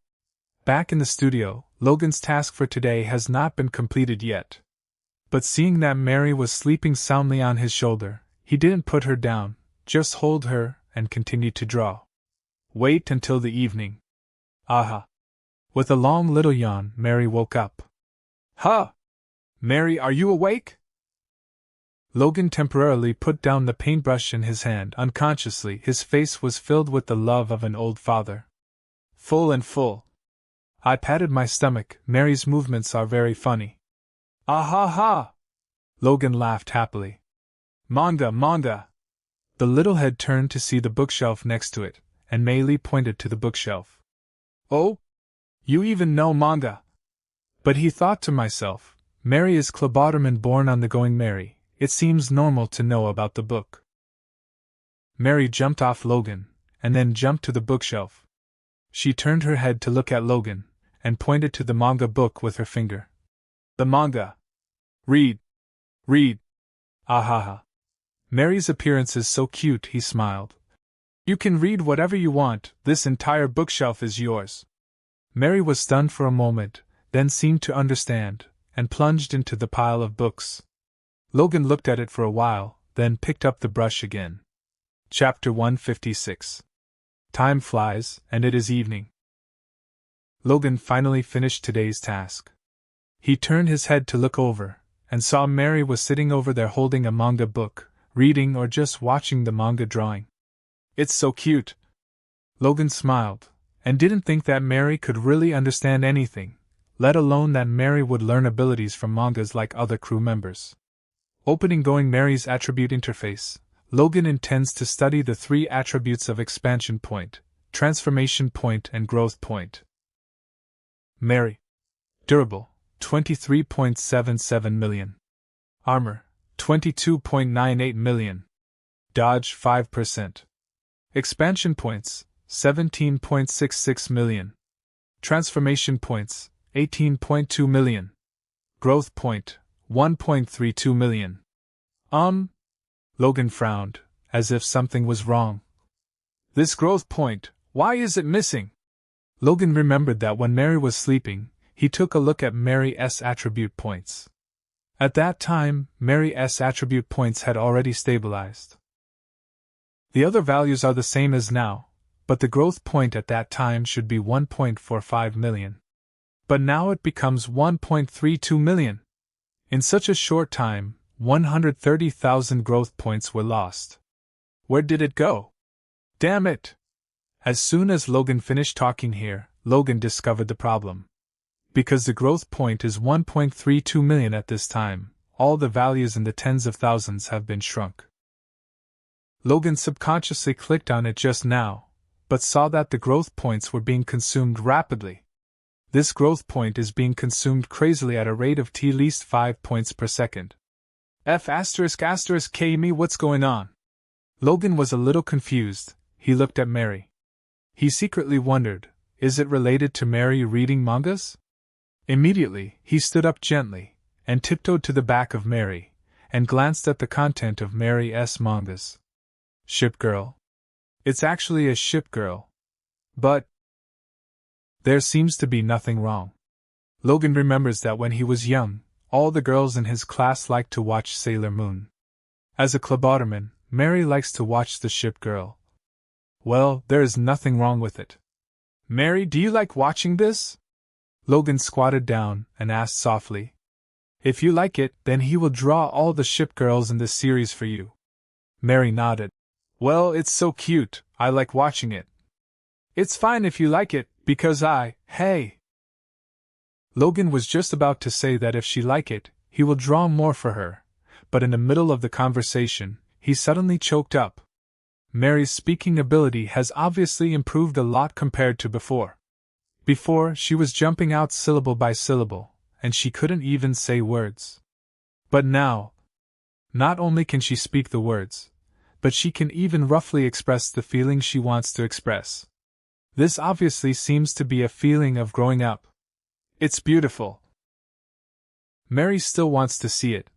Back in the studio, Logan's task for today has not been completed yet. But seeing that Mary was sleeping soundly on his shoulder, he didn't put her down, just hold her and continued to draw. Wait until the evening. Aha! With a long little yawn, Mary woke up. Huh! Mary, are you awake? Logan temporarily put down the paintbrush in his hand. Unconsciously, his face was filled with the love of an old father. Full and full. I patted my stomach. Mary's movements are very funny. Ah ha ha! Logan laughed happily. Manga, manga! The little head turned to see the bookshelf next to it, and Mei pointed to the bookshelf. Oh? You even know manga? But he thought to myself, Mary is Klaboterman born on the Going Merry. It seems normal to know about the book. Mary jumped off Logan, and then jumped to the bookshelf. She turned her head to look at Logan, and pointed to the manga book with her finger. The manga. Read. Read. Ahaha. Mary's appearance is so cute, he smiled. You can read whatever you want, this entire bookshelf is yours. Mary was stunned for a moment, then seemed to understand, and plunged into the pile of books. Logan looked at it for a while, then picked up the brush again. Chapter 156. Time flies, and it is evening. Logan finally finished today's task. He turned his head to look over, and saw Mary was sitting over there holding a manga book, reading or just watching the manga drawing. It's so cute. Logan smiled, and didn't think that Mary could really understand anything, let alone that Mary would learn abilities from mangas like other crew members. Opening Going Mary's attribute interface, Logan intends to study the 3 attributes of expansion point, transformation point, and growth point. Mary. Durable, 23.77 million. Armor, 22.98 million. Dodge, 5%. Expansion points, 17.66 million. Transformation points, 18.2 million. Growth point, 1.32 million. Logan frowned, as if something was wrong. This growth point, why is it missing? Logan remembered that when Mary was sleeping, he took a look at Mary's attribute points. At that time, Mary's attribute points had already stabilized. The other values are the same as now, but the growth point at that time should be 1.45 million. But now it becomes 1.32 million. In such a short time, 130,000 growth points were lost. Where did it go? Damn it! As soon as Logan finished talking here, Logan discovered the problem. Because the growth point is 1.32 million at this time, all the values in the tens of thousands have been shrunk. Logan subconsciously clicked on it just now, but saw that the growth points were being consumed rapidly. This growth point is being consumed crazily at a rate of least 5 points per second. F***K me, what's going on? Logan was a little confused. He looked at Mary. He secretly wondered, is it related to Mary reading mangas? Immediately, he stood up gently, and tiptoed to the back of Mary, and glanced at the content of Mary's mangas. Ship Girl. It's actually a ship girl. But there seems to be nothing wrong. Logan remembers that when he was young, all the girls in his class liked to watch Sailor Moon. As a clubauterman, Mary likes to watch the Ship Girl. Well, there is nothing wrong with it. Mary, do you like watching this? Logan squatted down and asked softly. If you like it, then he will draw all the ship girls in this series for you. Mary nodded. Well, it's so cute, I like watching it. It's fine if you like it, because hey. Logan was just about to say that if she like it, he will draw more for her, but in the middle of the conversation, he suddenly choked up. Mary's speaking ability has obviously improved a lot compared to before. Before, she was jumping out syllable by syllable, and she couldn't even say words. But now, not only can she speak the words, but she can even roughly express the feeling she wants to express. This obviously seems to be a feeling of growing up. It's beautiful. Mary still wants to see it.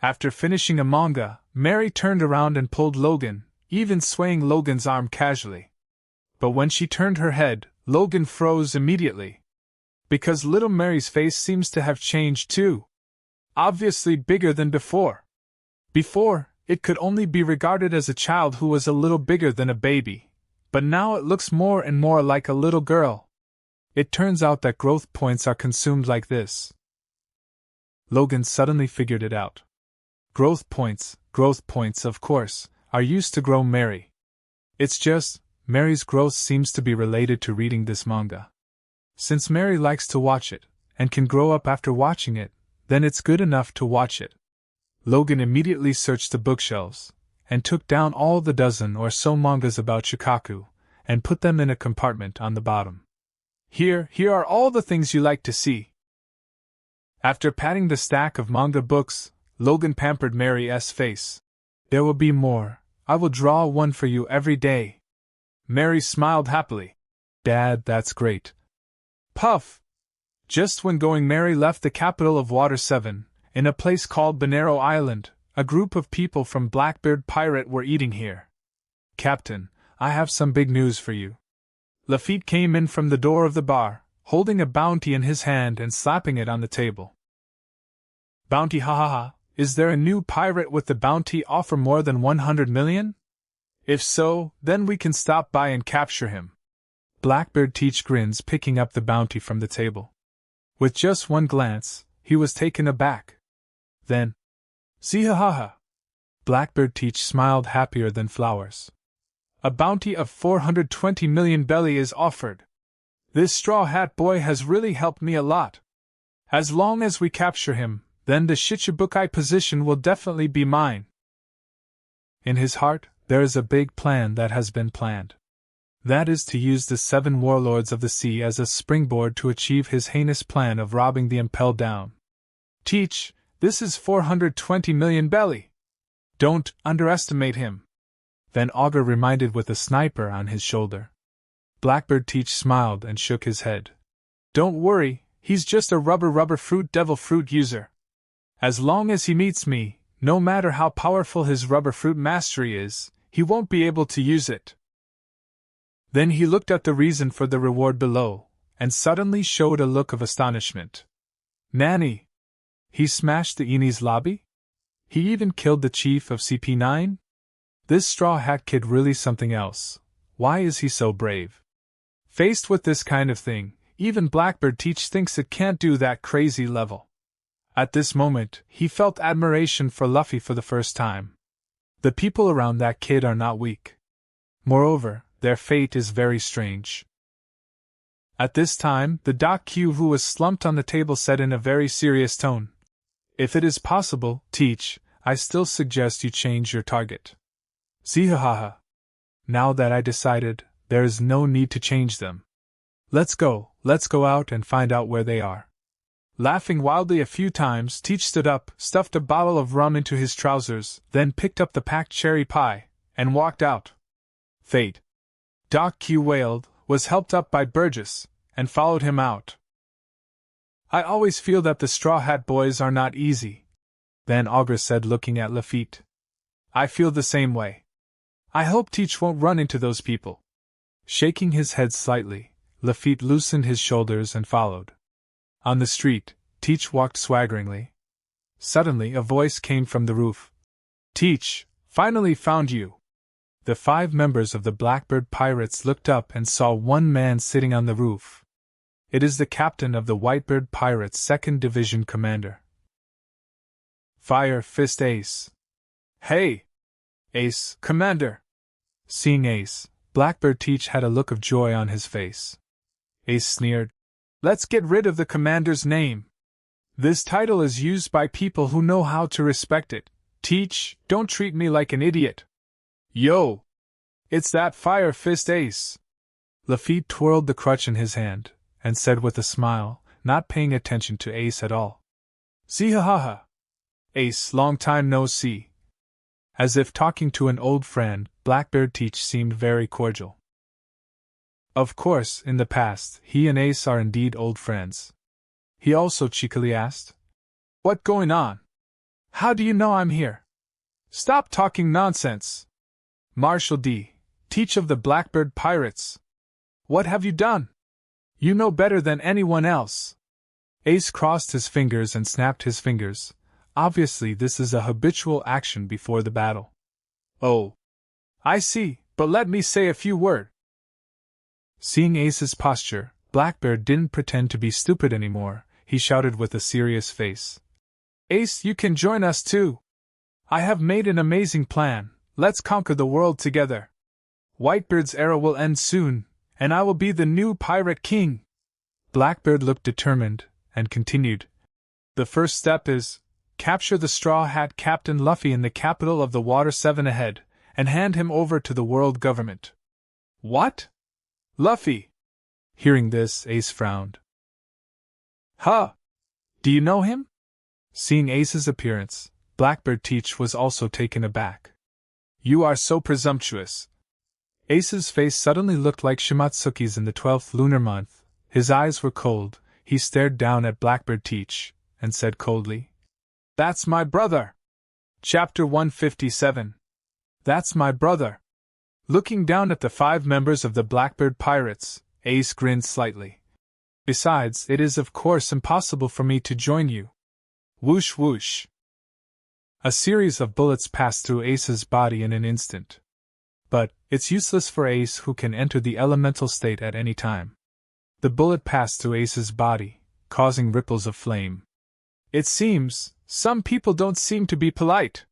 After finishing a manga, Mary turned around and pulled Logan, even swaying Logan's arm casually. But when she turned her head, Logan froze immediately. Because little Mary's face seems to have changed too. Obviously bigger than before. Before, it could only be regarded as a child who was a little bigger than a baby, but now it looks more and more like a little girl. It turns out that growth points are consumed like this. Logan suddenly figured it out. Growth points, of course, are used to grow Mary. It's just, Mary's growth seems to be related to reading this manga. Since Mary likes to watch it, and can grow up after watching it, then it's good enough to watch it. Logan immediately searched the bookshelves, and took down all the dozen or so mangas about Shikaku, and put them in a compartment on the bottom. Here are all the things you like to see. After patting the stack of manga books, Logan pampered Mary's face. There will be more. I will draw one for you every day. Mary smiled happily. Dad, that's great. Puff! Just when Mary left the capital of Water 7, in a place called Bonero Island, a group of people from Blackbeard Pirate were eating here. Captain, I have some big news for you. Lafitte came in from the door of the bar, holding a bounty in his hand and slapping it on the table. Bounty, ha ha ha, is there a new pirate with the bounty offer more than 100 million? If so, then we can stop by and capture him. Blackbeard Teach grins, picking up the bounty from the table. With just one glance, he was taken aback. Then, see ha ha ha. Blackbeard Teach smiled happier than flowers. A bounty of 420 million belly is offered. This Straw Hat boy has really helped me a lot. As long as we capture him, then the Shichibukai position will definitely be mine. In his heart, there is a big plan that has been planned. That is to use the 7 warlords of the sea as a springboard to achieve his heinous plan of robbing the Impel Down. Teach, this is 420 million belly. Don't underestimate him. Van Augur reminded with a sniper on his shoulder. Blackbeard Teach smiled and shook his head. Don't worry, he's just a rubber fruit devil fruit user. As long as he meets me, no matter how powerful his rubber fruit mastery is, he won't be able to use it. Then he looked at the reason for the reward below, and suddenly showed a look of astonishment. Nanny! He smashed the Eni's lobby? He even killed the chief of CP9? This Straw Hat kid really something else. Why is he so brave? Faced with this kind of thing, even Blackbeard Teach thinks it can't do that crazy level. At this moment, he felt admiration for Luffy for the first time. The people around that kid are not weak. Moreover, their fate is very strange. At this time, the Doc Q who was slumped on the table said in a very serious tone, If it is possible, Teach, I still suggest you change your target. Zihahaha. Now that I decided, there is no need to change them. Let's go out and find out where they are. Laughing wildly a few times, Teach stood up, stuffed a bottle of rum into his trousers, then picked up the packed cherry pie, and walked out. Fate, Doc Q wailed, was helped up by Burgess, and followed him out. I always feel that the Straw Hat Boys are not easy, Van Augur said, looking at Lafitte. I feel the same way. I hope Teach won't run into those people. Shaking his head slightly, Lafitte loosened his shoulders and followed. On the street, Teach walked swaggeringly. Suddenly a voice came from the roof. Teach, finally found you. The 5 members of the Blackbird Pirates looked up and saw one man sitting on the roof. It is the captain of the Whitebird Pirates' 2nd Division commander. Fire Fist Ace. Hey! Ace, Commander! Seeing Ace, Blackbird Teach had a look of joy on his face. Ace sneered. Let's get rid of the commander's name. This title is used by people who know how to respect it. Teach, don't treat me like an idiot. Yo! It's that Fire Fist Ace! Lafitte twirled the crutch in his hand, and said with a smile, not paying attention to Ace at all. See ha ha ha! Ace, long time no see. As if talking to an old friend, Blackbird Teach seemed very cordial. Of course, in the past, he and Ace are indeed old friends. He also cheekily asked, What going on? How do you know I'm here? Stop talking nonsense! Marshal D. Teach of the Blackbird Pirates. What have you done? You know better than anyone else. Ace crossed his fingers and snapped his fingers. Obviously this is a habitual action before the battle. Oh. I see, but let me say a few words. Seeing Ace's posture, Blackbird didn't pretend to be stupid anymore. He shouted with a serious face. Ace, you can join us too. I have made an amazing plan. Let's conquer the world together. Whitebird's era will end soon, and I will be the new Pirate King. Blackbird looked determined, and continued. The first step is, capture the Straw Hat Captain Luffy in the capital of the Water 7 ahead, and hand him over to the world government. What? Luffy? Hearing this, Ace frowned. Huh? Do you know him? Seeing Ace's appearance, Blackbird Teach was also taken aback. You are so presumptuous. Ace's face suddenly looked like Shimatsuki's in the 12th lunar month. His eyes were cold. He stared down at Blackbird Teach, and said coldly, That's my brother! Chapter 157. That's my brother! Looking down at the 5 members of the Blackbird Pirates, Ace grinned slightly. Besides, it is of course impossible for me to join you. Whoosh whoosh. A series of bullets passed through Ace's body in an instant. But, it's useless for Ace, who can enter the elemental state at any time. The bullet passed through Ace's body, causing ripples of flame. It seems, some people don't seem to be polite.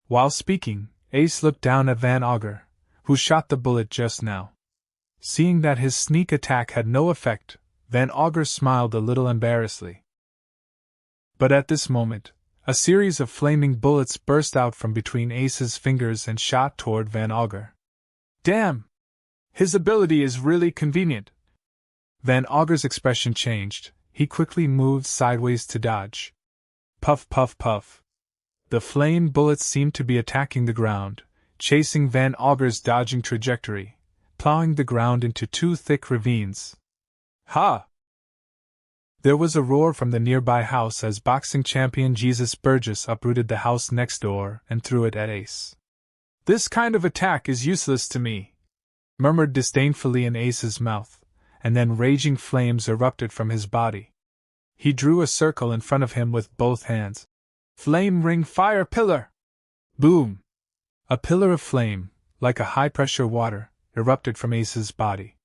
While speaking, Ace looked down at Van Augur, who shot the bullet just now. Seeing that his sneak attack had no effect, Van Augur smiled a little embarrassedly. But at this moment, a series of flaming bullets burst out from between Ace's fingers and shot toward Van Augur. Damn! His ability is really convenient. Van Augur's expression changed. He quickly moved sideways to dodge. Puff puff puff. The flame bullets seemed to be attacking the ground, chasing Van Augur's dodging trajectory, plowing the ground into 2 thick ravines. Ha! There was a roar from the nearby house as boxing champion Jesus Burgess uprooted the house next door and threw it at Ace. This kind of attack is useless to me, murmured disdainfully in Ace's mouth, and then raging flames erupted from his body. He drew a circle in front of him with both hands. Flame ring fire pillar! Boom! A pillar of flame, like a high-pressure water, erupted from Ace's body.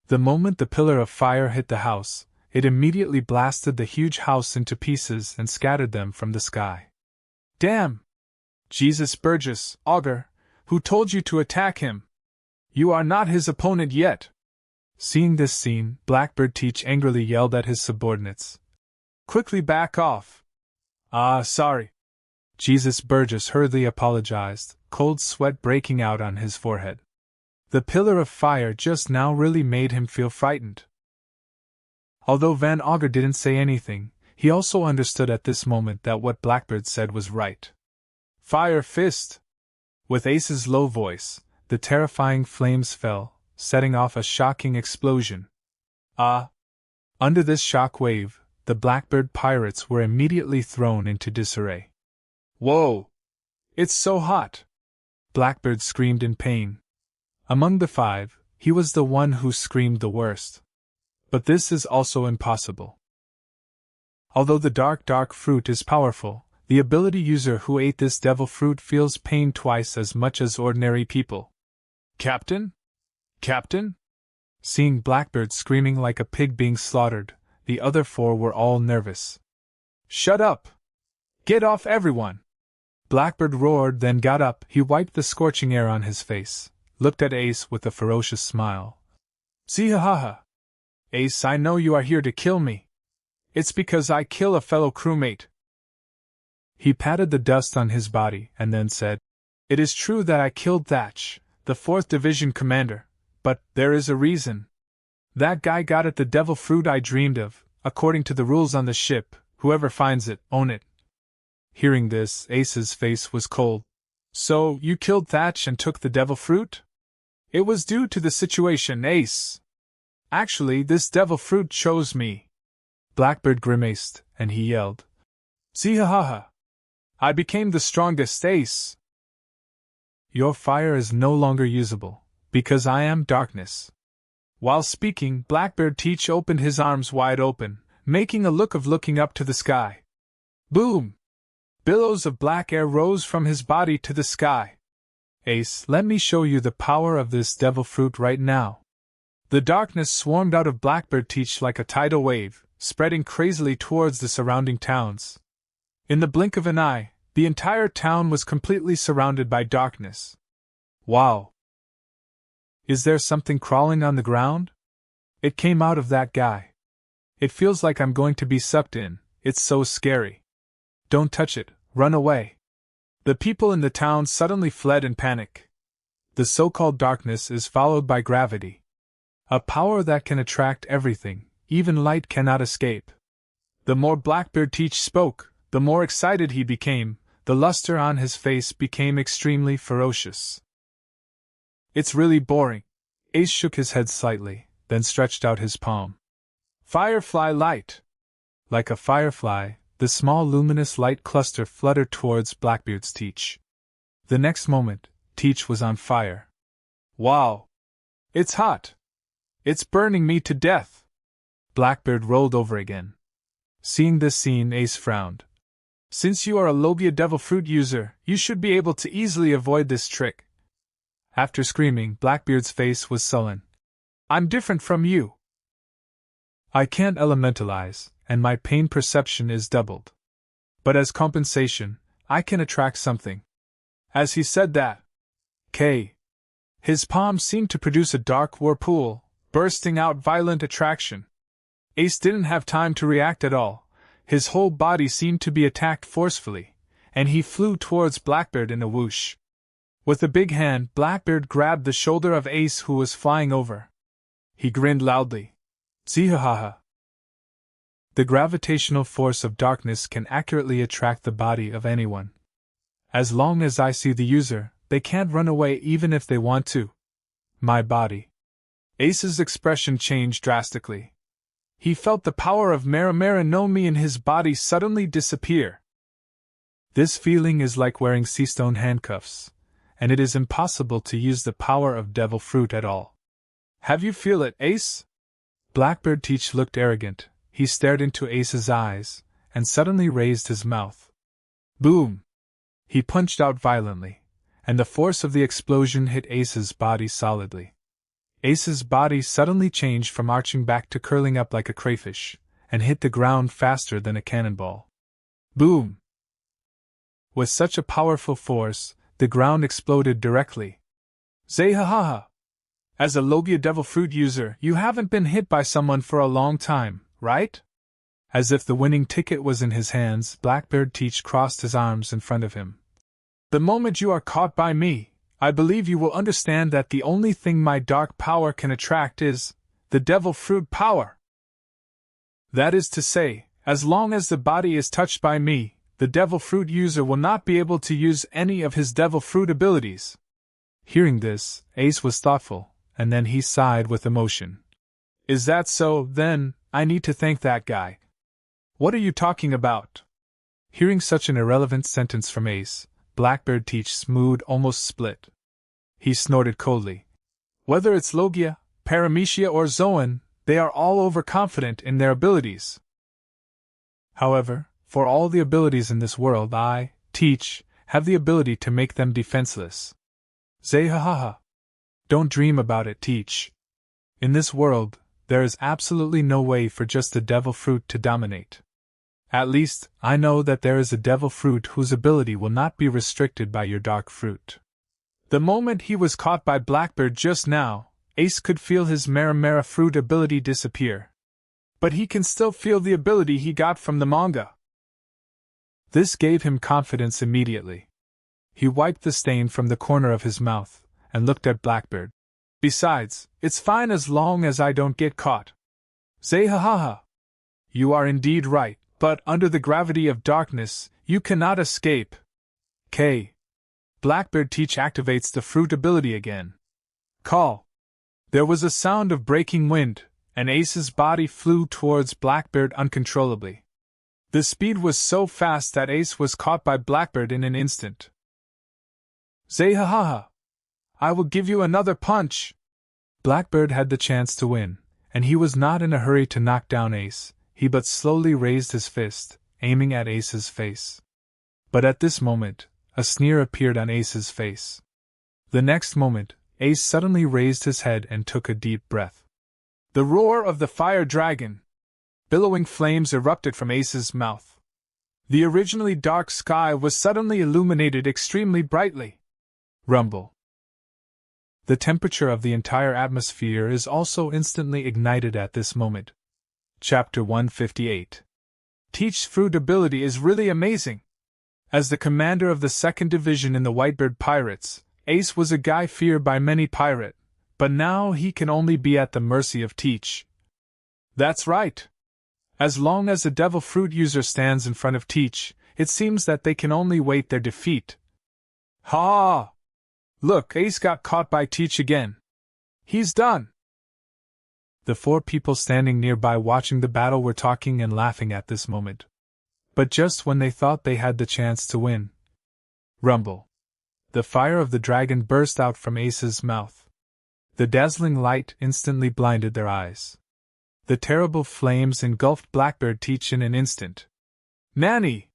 The moment the pillar of fire hit the house, it immediately blasted the huge house into pieces and scattered them from the sky. Damn! Jesus Burgess, Augur, who told you to attack him? You are not his opponent yet! Seeing this scene, Blackbird Teach angrily yelled at his subordinates. Quickly back off! Ah, sorry. Jesus Burgess hurriedly apologized, cold sweat breaking out on his forehead. The pillar of fire just now really made him feel frightened. Although Van Augur didn't say anything, he also understood at this moment that what Blackbird said was right. Fire Fist! With Ace's low voice, the terrifying flames fell, setting off a shocking explosion. Under this shock wave, the Blackbird pirates were immediately thrown into disarray. Whoa! It's so hot! Blackbird screamed in pain. Among the five, he was the one who screamed the worst. But this is also impossible. Although the dark fruit is powerful, the ability user who ate this devil fruit feels pain twice as much as ordinary people. Captain? Captain? Seeing Blackbird screaming like a pig being slaughtered, the other four were all nervous. Shut up! Get off, everyone! Blackbird roared, then got up. He wiped the scorching air on his face, looked at Ace with a ferocious smile. Zihahaha! Ace, I know you are here to kill me. It's because I kill a fellow crewmate. He patted the dust on his body and then said, It is true that I killed Thatch, the 4th Division commander, but there is a reason. That guy got at the devil fruit I dreamed of. According to the rules on the ship, whoever finds it, own it. Hearing this, Ace's face was cold. So, you killed Thatch and took the devil fruit? It was due to the situation, Ace. Actually, this devil fruit chose me. Blackbird grimaced, and he yelled, Zihahaha! I became the strongest, Ace! Your fire is no longer usable, because I am darkness. While speaking, Blackbird Teach opened his arms wide open, making a look of looking up to the sky. Boom! Billows of black air rose from his body to the sky. Ace, let me show you the power of this devil fruit right now. The darkness swarmed out of Blackbird Teach like a tidal wave, spreading crazily towards the surrounding towns. In the blink of an eye, the entire town was completely surrounded by darkness. Wow! Is there something crawling on the ground? It came out of that guy. It feels like I'm going to be sucked in, it's so scary. Don't touch it, run away. The people in the town suddenly fled in panic. The so-called darkness is followed by gravity. A power that can attract everything, even light cannot escape. The more Blackbird Teach spoke, the more excited he became. The luster on his face became extremely ferocious. It's really boring. Ace shook his head slightly, then stretched out his palm. Firefly light! Like a firefly, the small luminous light cluster fluttered towards Blackbeard's Teach. The next moment, Teach was on fire. Wow! It's hot! It's burning me to death! Blackbird rolled over again. Seeing this scene, Ace frowned. Since you are a Logia Devil Fruit user, you should be able to easily avoid this trick. After screaming, Blackbeard's face was sullen. I'm different from you. I can't elementalize, and my pain perception is doubled. But as compensation, I can attract something. As he said that, his palm seemed to produce a dark whirlpool, bursting out violent attraction. Ace didn't have time to react at all. His whole body seemed to be attacked forcefully, and he flew towards Blackbird in a whoosh. With a big hand, Blackbird grabbed the shoulder of Ace, who was flying over. He grinned loudly. Zihahaha! The gravitational force of darkness can accurately attract the body of anyone. As long as I see the user, they can't run away even if they want to. My body. Ace's expression changed drastically. He felt the power of Marimara no Mi in his body suddenly disappear. This feeling is like wearing sea-stone handcuffs, and it is impossible to use the power of devil fruit at all. Have you feel it, Ace? Blackbird Teach looked arrogant. He stared into Ace's eyes, and suddenly raised his mouth. Boom! He punched out violently, and the force of the explosion hit Ace's body solidly. Ace's body suddenly changed from arching back to curling up like a crayfish, and hit the ground faster than a cannonball. Boom! With such a powerful force, the ground exploded directly. Zehahaha! As a Logia Devil Fruit user, you haven't been hit by someone for a long time, right? As if the winning ticket was in his hands, Blackbird Teach crossed his arms in front of him. The moment you are caught by me, I believe you will understand that the only thing my dark power can attract is the devil fruit power. That is to say, as long as the body is touched by me, the devil fruit user will not be able to use any of his devil fruit abilities. Hearing this, Ace was thoughtful, and then he sighed with emotion. Is that so, then? I need to thank that guy. What are you talking about? Hearing such an irrelevant sentence from Ace, Blackbeard Teach's mood almost split. He snorted coldly. Whether it's Logia, Paramecia, or Zoan, they are all overconfident in their abilities. However, for all the abilities in this world, I, Teach, have the ability to make them defenseless. Zehahaha. Don't dream about it, Teach. In this world, there is absolutely no way for just the devil fruit to dominate. At least, I know that there is a devil fruit whose ability will not be restricted by your dark fruit. The moment he was caught by Blackbeard just now, Ace could feel his Maramara fruit ability disappear. But he can still feel the ability he got from the manga. This gave him confidence immediately. He wiped the stain from the corner of his mouth, and looked at Blackbeard. Besides, it's fine as long as I don't get caught. Zehahaha. You are indeed right, but under the gravity of darkness, you cannot escape. K. Blackbeard Teach activates the fruit ability again. Call. There was a sound of breaking wind, and Ace's body flew towards Blackbeard uncontrollably. The speed was so fast that Ace was caught by Blackbeard in an instant. Zehahaha! I will give you another punch! Blackbeard had the chance to win, and he was not in a hurry to knock down Ace. He but slowly raised his fist, aiming at Ace's face. But at this moment, a sneer appeared on Ace's face. The next moment, Ace suddenly raised his head and took a deep breath. The roar of the fire dragon! Billowing flames erupted from Ace's mouth. The originally dark sky was suddenly illuminated extremely brightly. Rumble. The temperature of the entire atmosphere is also instantly ignited at this moment. Chapter 158. Teach's fruit ability is really amazing. As the commander of the 2nd Division in the Whitebeard Pirates, Ace was a guy feared by many pirate, but now he can only be at the mercy of Teach. That's right. As long as a devil fruit user stands in front of Teach, it seems that they can only wait their defeat. Ha! Look, Ace got caught by Teach again. He's done. The 4 people standing nearby watching the battle were talking and laughing at this moment. But just when they thought they had the chance to win. Rumble. The fire of the dragon burst out from Ace's mouth. The dazzling light instantly blinded their eyes. The terrible flames engulfed Blackbeard Teach in an instant. Nanny!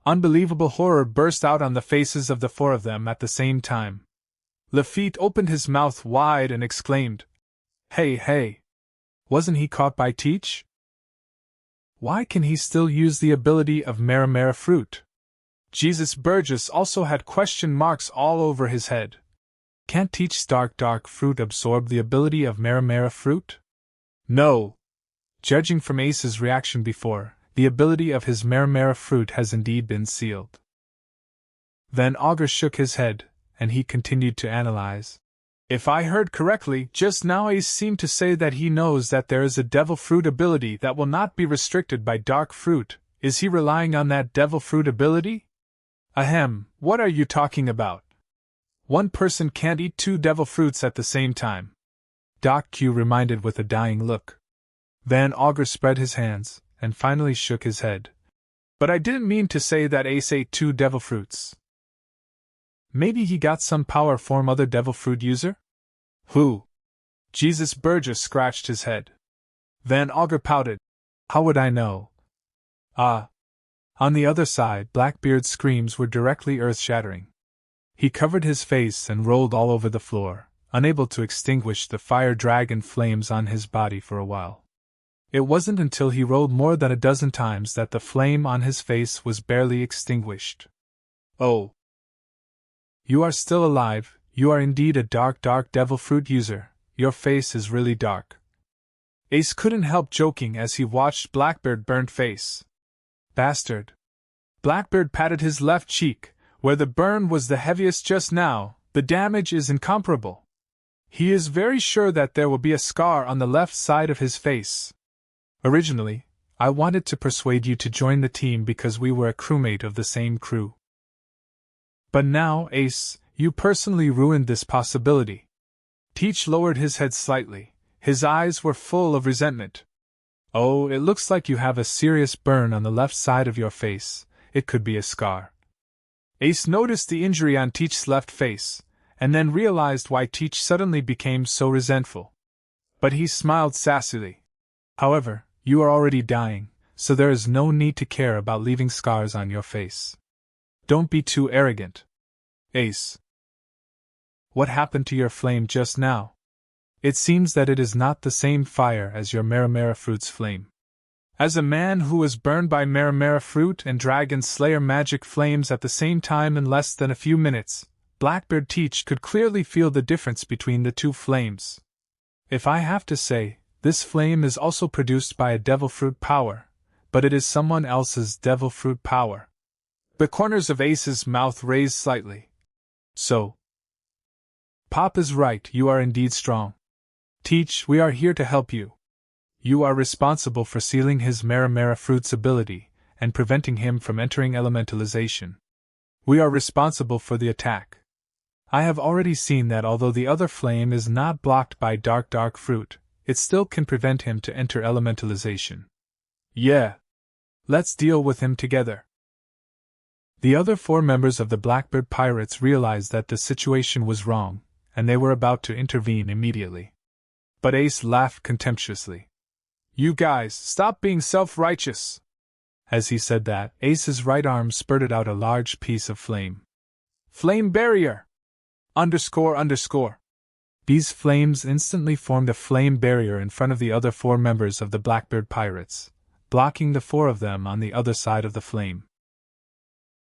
Unbelievable horror burst out on the faces of the 4 of them at the same time. Lafitte opened his mouth wide and exclaimed, Hey! Wasn't he caught by Teach? Why can he still use the ability of Maramara fruit? Jesus Burgess also had question marks all over his head. Can't Teach's dark fruit absorb the ability of Maramara fruit? No. Judging from Ace's reaction before, the ability of his Maramara fruit has indeed been sealed. Then Augur shook his head, and he continued to analyze. If I heard correctly, just now Ace seemed to say that he knows that there is a devil fruit ability that will not be restricted by dark fruit. Is he relying on that devil fruit ability? Ahem, what are you talking about? One person can't eat 2 devil fruits at the same time. Doc Q reminded with a dying look. Then Augur spread his hands, and finally shook his head. But I didn't mean to say that Ace ate 2 devil fruits. Maybe he got some power from other devil fruit user? Who? Jesus Burgess scratched his head. Then Augur pouted. How would I know? Ah. On the other side, Blackbeard's screams were directly earth-shattering. He covered his face and rolled all over the floor, unable to extinguish the fire dragon flames on his body for a while. It wasn't until he rolled more than a dozen times that the flame on his face was barely extinguished. Oh. You are still alive, you are indeed a dark devil fruit user, your face is really dark. Ace couldn't help joking as he watched Blackbeard's burnt face. Bastard. Blackbeard patted his left cheek, where the burn was the heaviest just now. The damage is incomparable. He is very sure that there will be a scar on the left side of his face. Originally, I wanted to persuade you to join the team because we were a crewmate of the same crew. But now, Ace, you personally ruined this possibility. Teach lowered his head slightly. His eyes were full of resentment. Oh, it looks like you have a serious burn on the left side of your face. It could be a scar. Ace noticed the injury on Teach's left face, and then realized why Teach suddenly became so resentful. But he smiled sassily. However, you are already dying, so there is no need to care about leaving scars on your face. Don't be too arrogant. Ace. What happened to your flame just now? It seems that it is not the same fire as your Maramara fruit's flame. As a man who was burned by Maramara fruit and Dragon Slayer magic flames at the same time in less than a few minutes, Blackbeard Teach could clearly feel the difference between the two flames. If I have to say, this flame is also produced by a devil fruit power, but it is someone else's devil fruit power. The corners of Ace's mouth raised slightly. So. Pop is right, you are indeed strong. Teach, we are here to help you. You are responsible for sealing his Maramara fruit's ability and preventing him from entering elementalization. We are responsible for the attack. I have already seen that although the other flame is not blocked by dark fruit, it still can prevent him to enter elementalization. Yeah. Let's deal with him together. The other 4 members of the Blackbird Pirates realized that the situation was wrong, and they were about to intervene immediately. But Ace laughed contemptuously. You guys, stop being self-righteous! As he said that, Ace's right arm spurted out a large piece of flame. Flame barrier! __. These flames instantly formed a flame barrier in front of the other 4 members of the Blackbird Pirates, blocking the 4 of them on the other side of the flame.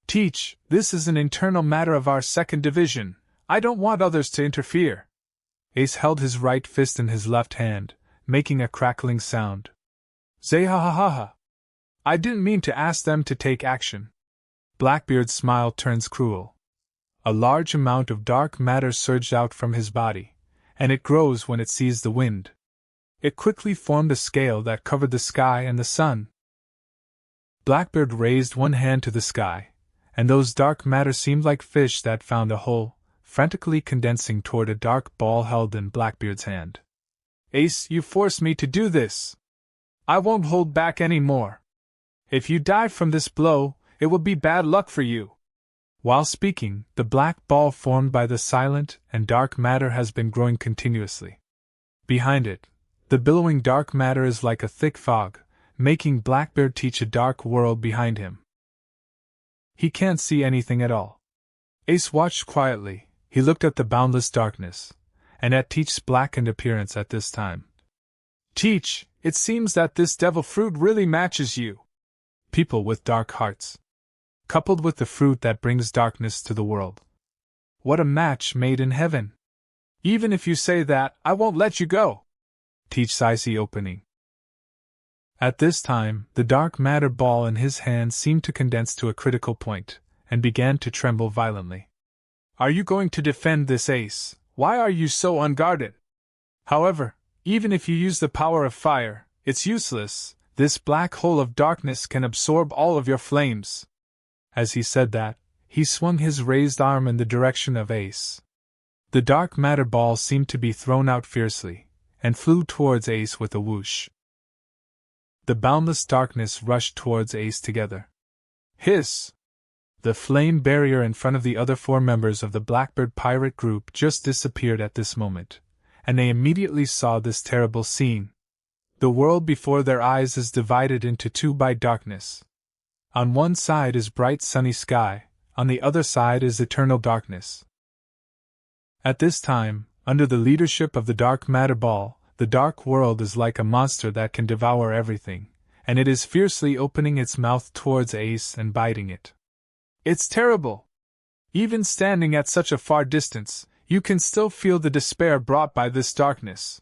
Teach, this is an internal matter of our 2nd division. I don't want others to interfere. Ace held his right fist in his left hand, making a crackling sound. Zay-ha-ha-ha-ha. I didn't mean to ask them to take action. Blackbeard's smile turns cruel. A large amount of dark matter surged out from his body, and it grows when it sees the wind. It quickly formed a scale that covered the sky and the sun. Blackbeard raised one hand to the sky, and those dark matter seemed like fish that found a hole, frantically condensing toward a dark ball held in Blackbeard's hand. Ace, you forced me to do this. I won't hold back any more. If you die from this blow, it will be bad luck for you. While speaking, the black ball formed by the silent and dark matter has been growing continuously. Behind it, the billowing dark matter is like a thick fog, making Blackbeard Teach a dark world behind him. He can't see anything at all. Ace watched quietly. He looked at the boundless darkness, and at Teach's blackened appearance at this time. Teach, it seems that this devil fruit really matches you. People with dark hearts. Coupled with the fruit that brings darkness to the world. What a match made in heaven! Even if you say that, I won't let you go. Teach's icy opening. At this time, the dark matter ball in his hand seemed to condense to a critical point, and began to tremble violently. Are you going to defend this, Ace? Why are you so unguarded? However, even if you use the power of fire, it's useless. This black hole of darkness can absorb all of your flames. As he said that, he swung his raised arm in the direction of Ace. The dark matter ball seemed to be thrown out fiercely, and flew towards Ace with a whoosh. The boundless darkness rushed towards Ace together. Hiss! The flame barrier in front of the other 4 members of the Blackbird pirate group just disappeared at this moment, and they immediately saw this terrible scene. The world before their eyes is divided into 2 by darkness. On one side is bright sunny sky, on the other side is eternal darkness. At this time, under the leadership of the dark matter ball, the dark world is like a monster that can devour everything, and it is fiercely opening its mouth towards Ace and biting it. It's terrible! Even standing at such a far distance, you can still feel the despair brought by this darkness.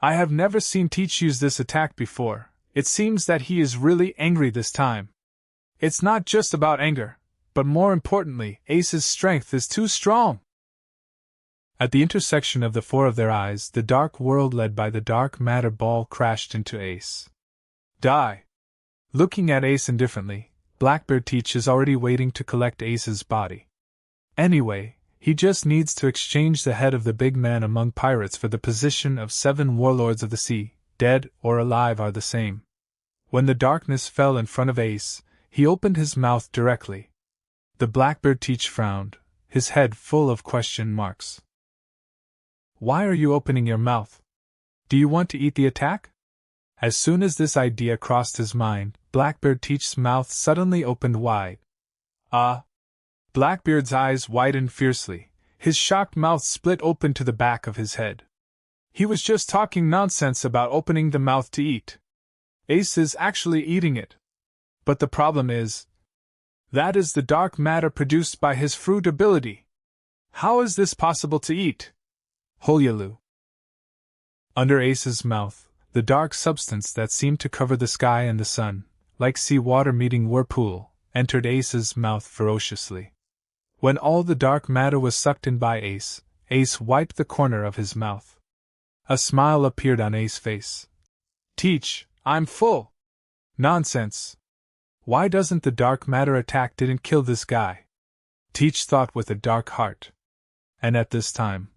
I have never seen Teach use this attack before. It seems that he is really angry this time. It's not just about anger, but more importantly, Ace's strength is too strong. At the intersection of the 4 of their eyes, the dark world led by the dark matter ball crashed into Ace. Die! Looking at Ace indifferently, Blackbeard Teach is already waiting to collect Ace's body. Anyway, he just needs to exchange the head of the big man among pirates for the position of 7 warlords of the sea, dead or alive are the same. When the darkness fell in front of Ace, he opened his mouth directly. The Blackbeard Teach frowned, his head full of question marks. Why are you opening your mouth? Do you want to eat the attack? As soon as this idea crossed his mind, Blackbeard Teach's mouth suddenly opened wide. Blackbeard's eyes widened fiercely, his shocked mouth split open to the back of his head. He was just talking nonsense about opening the mouth to eat. Ace is actually eating it. But the problem is, that is the dark matter produced by his fruit ability. How is this possible to eat? Holyalu. Under Ace's mouth, the dark substance that seemed to cover the sky and the sun, like sea water meeting whirlpool, entered Ace's mouth ferociously. When all the dark matter was sucked in by Ace, Ace wiped the corner of his mouth. A smile appeared on Ace's face. Teach, I'm full. Nonsense. Why doesn't the dark matter attack didn't kill this guy? Teach thought with a dark heart. And at this time,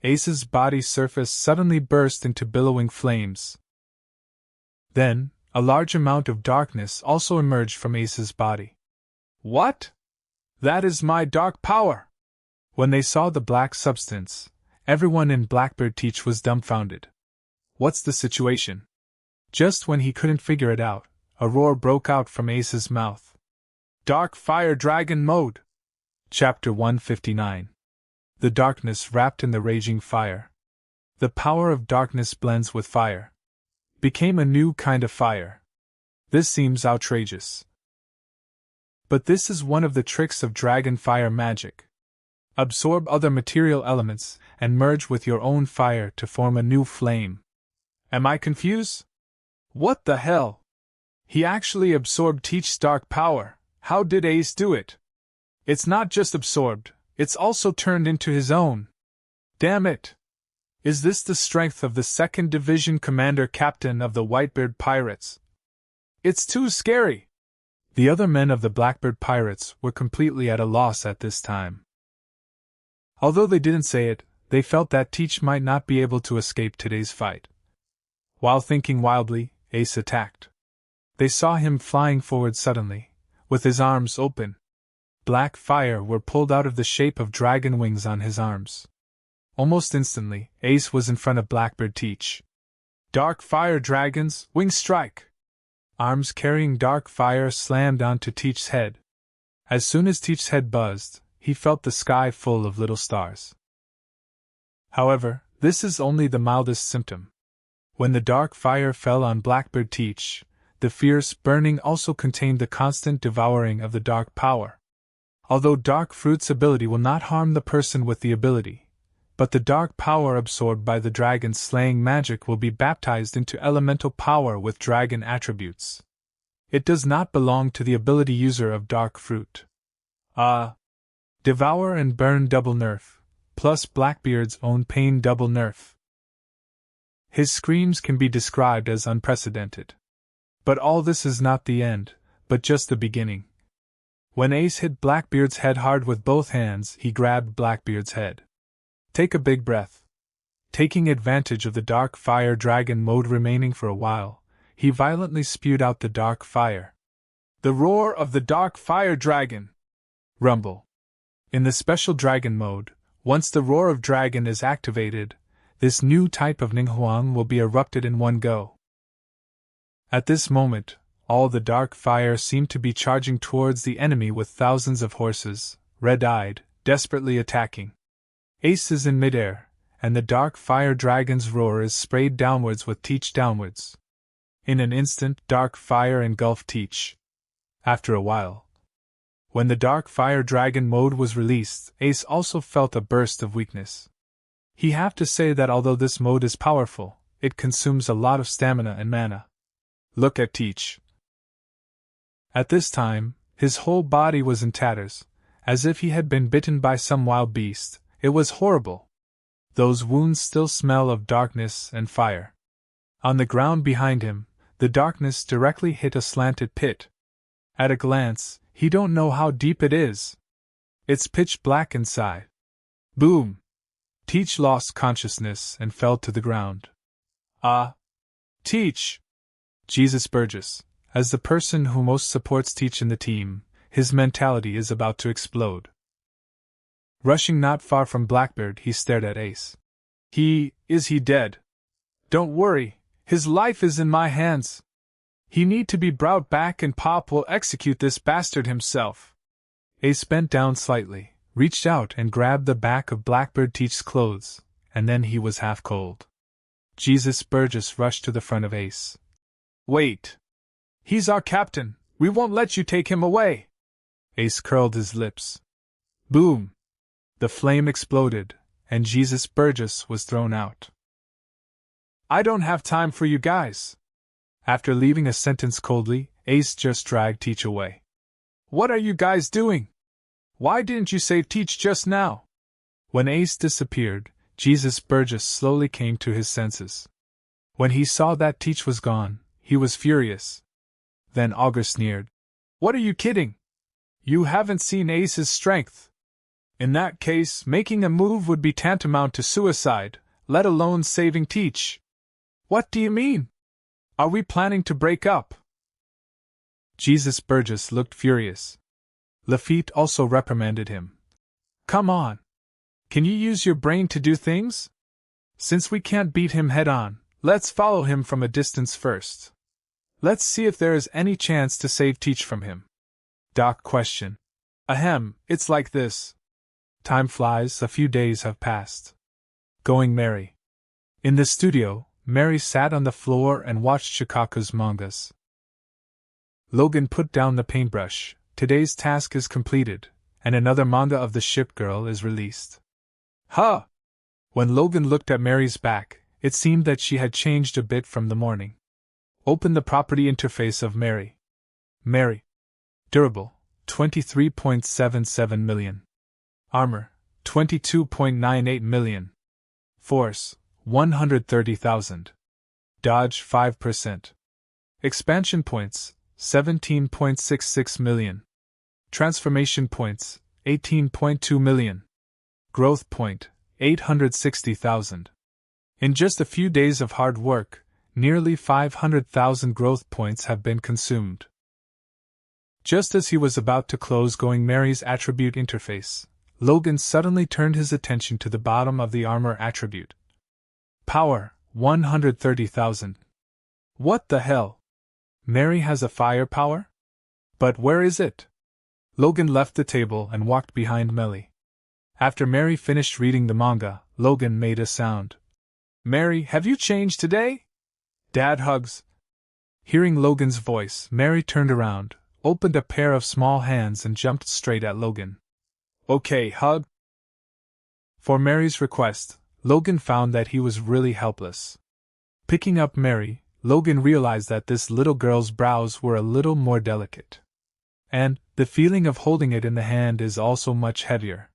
Ace's body surface suddenly burst into billowing flames. Then, a large amount of darkness also emerged from Ace's body. What? That is my dark power! When they saw the black substance, everyone in Blackbeard Teach was dumbfounded. What's the situation? Just when he couldn't figure it out, a roar broke out from Ace's mouth. Dark Fire Dragon Mode! Chapter 159. The darkness wrapped in the raging fire. The power of darkness blends with fire. Became a new kind of fire. This seems outrageous. But this is one of the tricks of dragon fire magic. Absorb other material elements and merge with your own fire to form a new flame. Am I confused? What the hell? He actually absorbed Teach's dark power. How did Ace do it? It's not just absorbed, it's also turned into his own. Damn it! Is this the strength of the 2nd Division Commander Captain of the Whitebeard Pirates? It's too scary! The other men of the Blackbeard Pirates were completely at a loss at this time. Although they didn't say it, they felt that Teach might not be able to escape today's fight. While thinking wildly, Ace attacked. They saw him flying forward suddenly, with his arms open. Black fire were pulled out of the shape of dragon wings on his arms. Almost instantly, Ace was in front of Blackbeard Teach. Dark Fire Dragons, Wing Strike! Arms carrying dark fire slammed onto Teach's head. As soon as Teach's head buzzed, he felt the sky full of little stars. However, this is only the mildest symptom. When the dark fire fell on Blackbeard Teach, the fierce burning also contained the constant devouring of the dark power. Although Dark Fruit's ability will not harm the person with the ability, but the dark power absorbed by the dragon slaying magic will be baptized into elemental power with dragon attributes. It does not belong to the ability user of Dark Fruit. Devour and Burn double nerf, plus Blackbeard's own pain double nerf. His screams can be described as unprecedented. But all this is not the end, but just the beginning. When Ace hit Blackbeard's head hard with both hands, he grabbed Blackbeard's head. Take a big breath. Taking advantage of the Dark Fire Dragon mode remaining for a while, he violently spewed out the dark fire. The roar of the Dark Fire Dragon! Rumble. In the special dragon mode, once the roar of dragon is activated, this new type of Ninghuang will be erupted in one go. At this moment, all the dark fire seemed to be charging towards the enemy with thousands of horses, red-eyed, desperately attacking. Ace is in midair, and the dark fire dragon's roar is sprayed downwards with Teach downwards. In an instant, dark fire engulfed Teach. After a while, when the dark fire dragon mode was released, Ace also felt a burst of weakness. He have to say that although this mode is powerful, it consumes a lot of stamina and mana. Look at Teach. At this time, his whole body was in tatters, as if he had been bitten by some wild beast. It was horrible. Those wounds still smell of darkness and fire. On the ground behind him, The darkness directly hit a slanted pit. At a glance, he don't know how deep it is. It's pitch black inside. Boom! Teach lost consciousness and fell to the ground. Teach! Jesus Burgess, as the person who most supports Teach in the team, his mentality is about to explode. Rushing not far from Blackbird, he stared at Ace. Is he dead? Don't worry, his life is in my hands. He need to be brought back and Pop will execute this bastard himself. Ace bent down slightly, reached out and grabbed the back of Blackbird Teach's clothes, and then he was half cold. Jesus Burgess rushed to the front of Ace. Wait! He's our captain, we won't let you take him away! Ace curled his lips. Boom! The flame exploded, and Jesus Burgess was thrown out. I don't have time for you guys. After leaving a sentence coldly, Ace just dragged Teach away. What are you guys doing? Why didn't you save Teach just now? When Ace disappeared, Jesus Burgess slowly came to his senses. When he saw that Teach was gone, he was furious. Then Augur sneered. What are you kidding? You haven't seen Ace's strength. In that case, making a move would be tantamount to suicide, let alone saving Teach. What do you mean? Are we planning to break up? Jesus Burgess looked furious. Lafitte also reprimanded him. Come on. Can you use your brain to do things? Since we can't beat him head on, let's follow him from a distance first. Let's see if there is any chance to save Teach from him. Doc questioned. Ahem, it's like this. Time flies, a few days have passed. Going Mary. In the studio, Mary sat on the floor and watched Shikaku's mangas. Logan put down the paintbrush. Today's task is completed, and another manga of the Ship Girl is released. Huh! When Logan looked at Mary's back, it seemed that she had changed a bit from the morning. Open the property interface of Mary. Mary. Durable, 23.77 million. Armor, 22.98 million. Force, 130,000. Dodge 5%. Expansion points, 17.66 million. Transformation points, 18.2 million. Growth point, 860,000. In just a few days of hard work, nearly 500,000 growth points have been consumed. Just as he was about to close Going Mary's attribute interface, Logan suddenly turned his attention to the bottom of the armor attribute. Power, 130,000. What the hell? Mary has a firepower? But where is it? Logan left the table and walked behind Melly. After Mary finished reading the manga, Logan made a sound. Mary, have you changed today? Dad hugs. Hearing Logan's voice, Mary turned around, opened a pair of small hands and jumped straight at Logan. Okay, hug. For Mary's request, Logan found that he was really helpless. Picking up Mary, Logan realized that this little girl's brows were a little more delicate. And the feeling of holding it in the hand is also much heavier.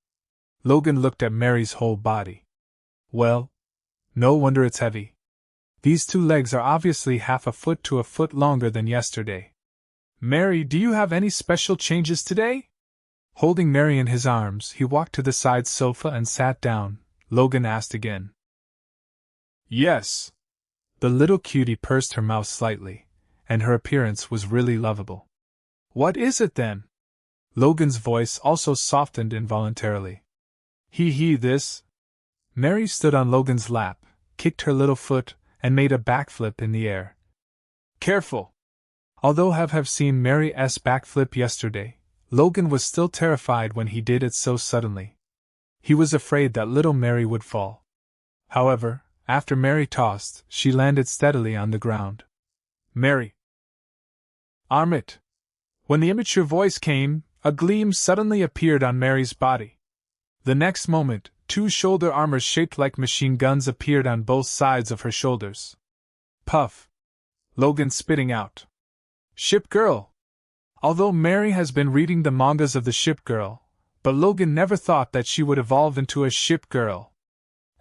Logan looked at Mary's whole body. Well, no wonder it's heavy. These two legs are obviously half a foot to a foot longer than yesterday. Mary, do you have any special changes today? Holding Mary in his arms, he walked to the side sofa and sat down. Logan asked again. Yes. The little cutie pursed her mouth slightly, and her appearance was really lovable. What is it then? Logan's voice also softened involuntarily. This. Mary stood on Logan's lap, kicked her little foot, and made a backflip in the air. Careful! Although have seen Mary's backflip yesterday, Logan was still terrified when he did it so suddenly. He was afraid that little Mary would fall. However, after Mary tossed, she landed steadily on the ground. Mary! Arm it! When the immature voice came, a gleam suddenly appeared on Mary's body. The next moment, two shoulder armors shaped like machine guns appeared on both sides of her shoulders. Puff! Logan spitting out. Ship Girl! Although Mary has been reading the mangas of the Ship Girl, but Logan never thought that she would evolve into a Ship Girl.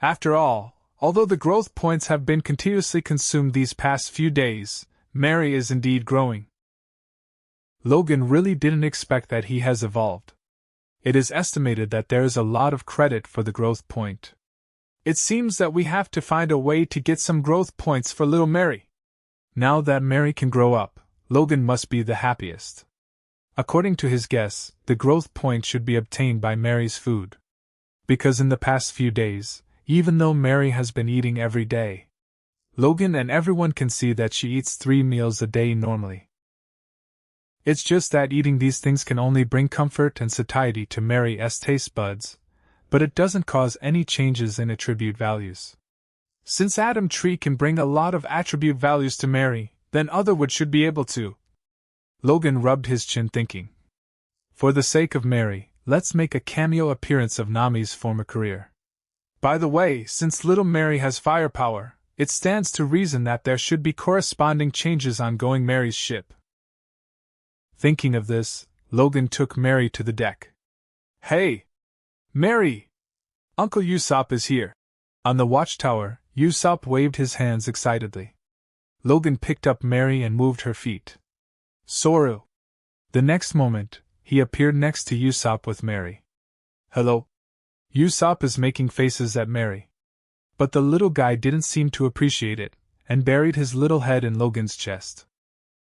After all, although the growth points have been continuously consumed these past few days, Mary is indeed growing. Logan really didn't expect that he has evolved. It is estimated that there is a lot of credit for the growth point. It seems that we have to find a way to get some growth points for little Mary. Now that Mary can grow up, Logan must be the happiest. According to his guess, the growth point should be obtained by Mary's food. Because in the past few days, even though Mary has been eating every day, Logan and everyone can see that she eats 3 meals a day normally. It's just that eating these things can only bring comfort and satiety to Mary's taste buds, but it doesn't cause any changes in attribute values. Since Adam Tree can bring a lot of attribute values to Mary, then Otherwood should be able to. Logan rubbed his chin thinking. For the sake of Mary, let's make a cameo appearance of Nami's former career. By the way, since little Mary has firepower, it stands to reason that there should be corresponding changes on Going Mary's ship. Thinking of this, Logan took Mary to the deck. Hey! Mary! Uncle Usopp is here. On the watchtower, Usopp waved his hands excitedly. Logan picked up Mary and moved her feet. Soru! The next moment, he appeared next to Usopp with Mary. Hello? Usopp is making faces at Mary. But the little guy didn't seem to appreciate it, and buried his little head in Logan's chest.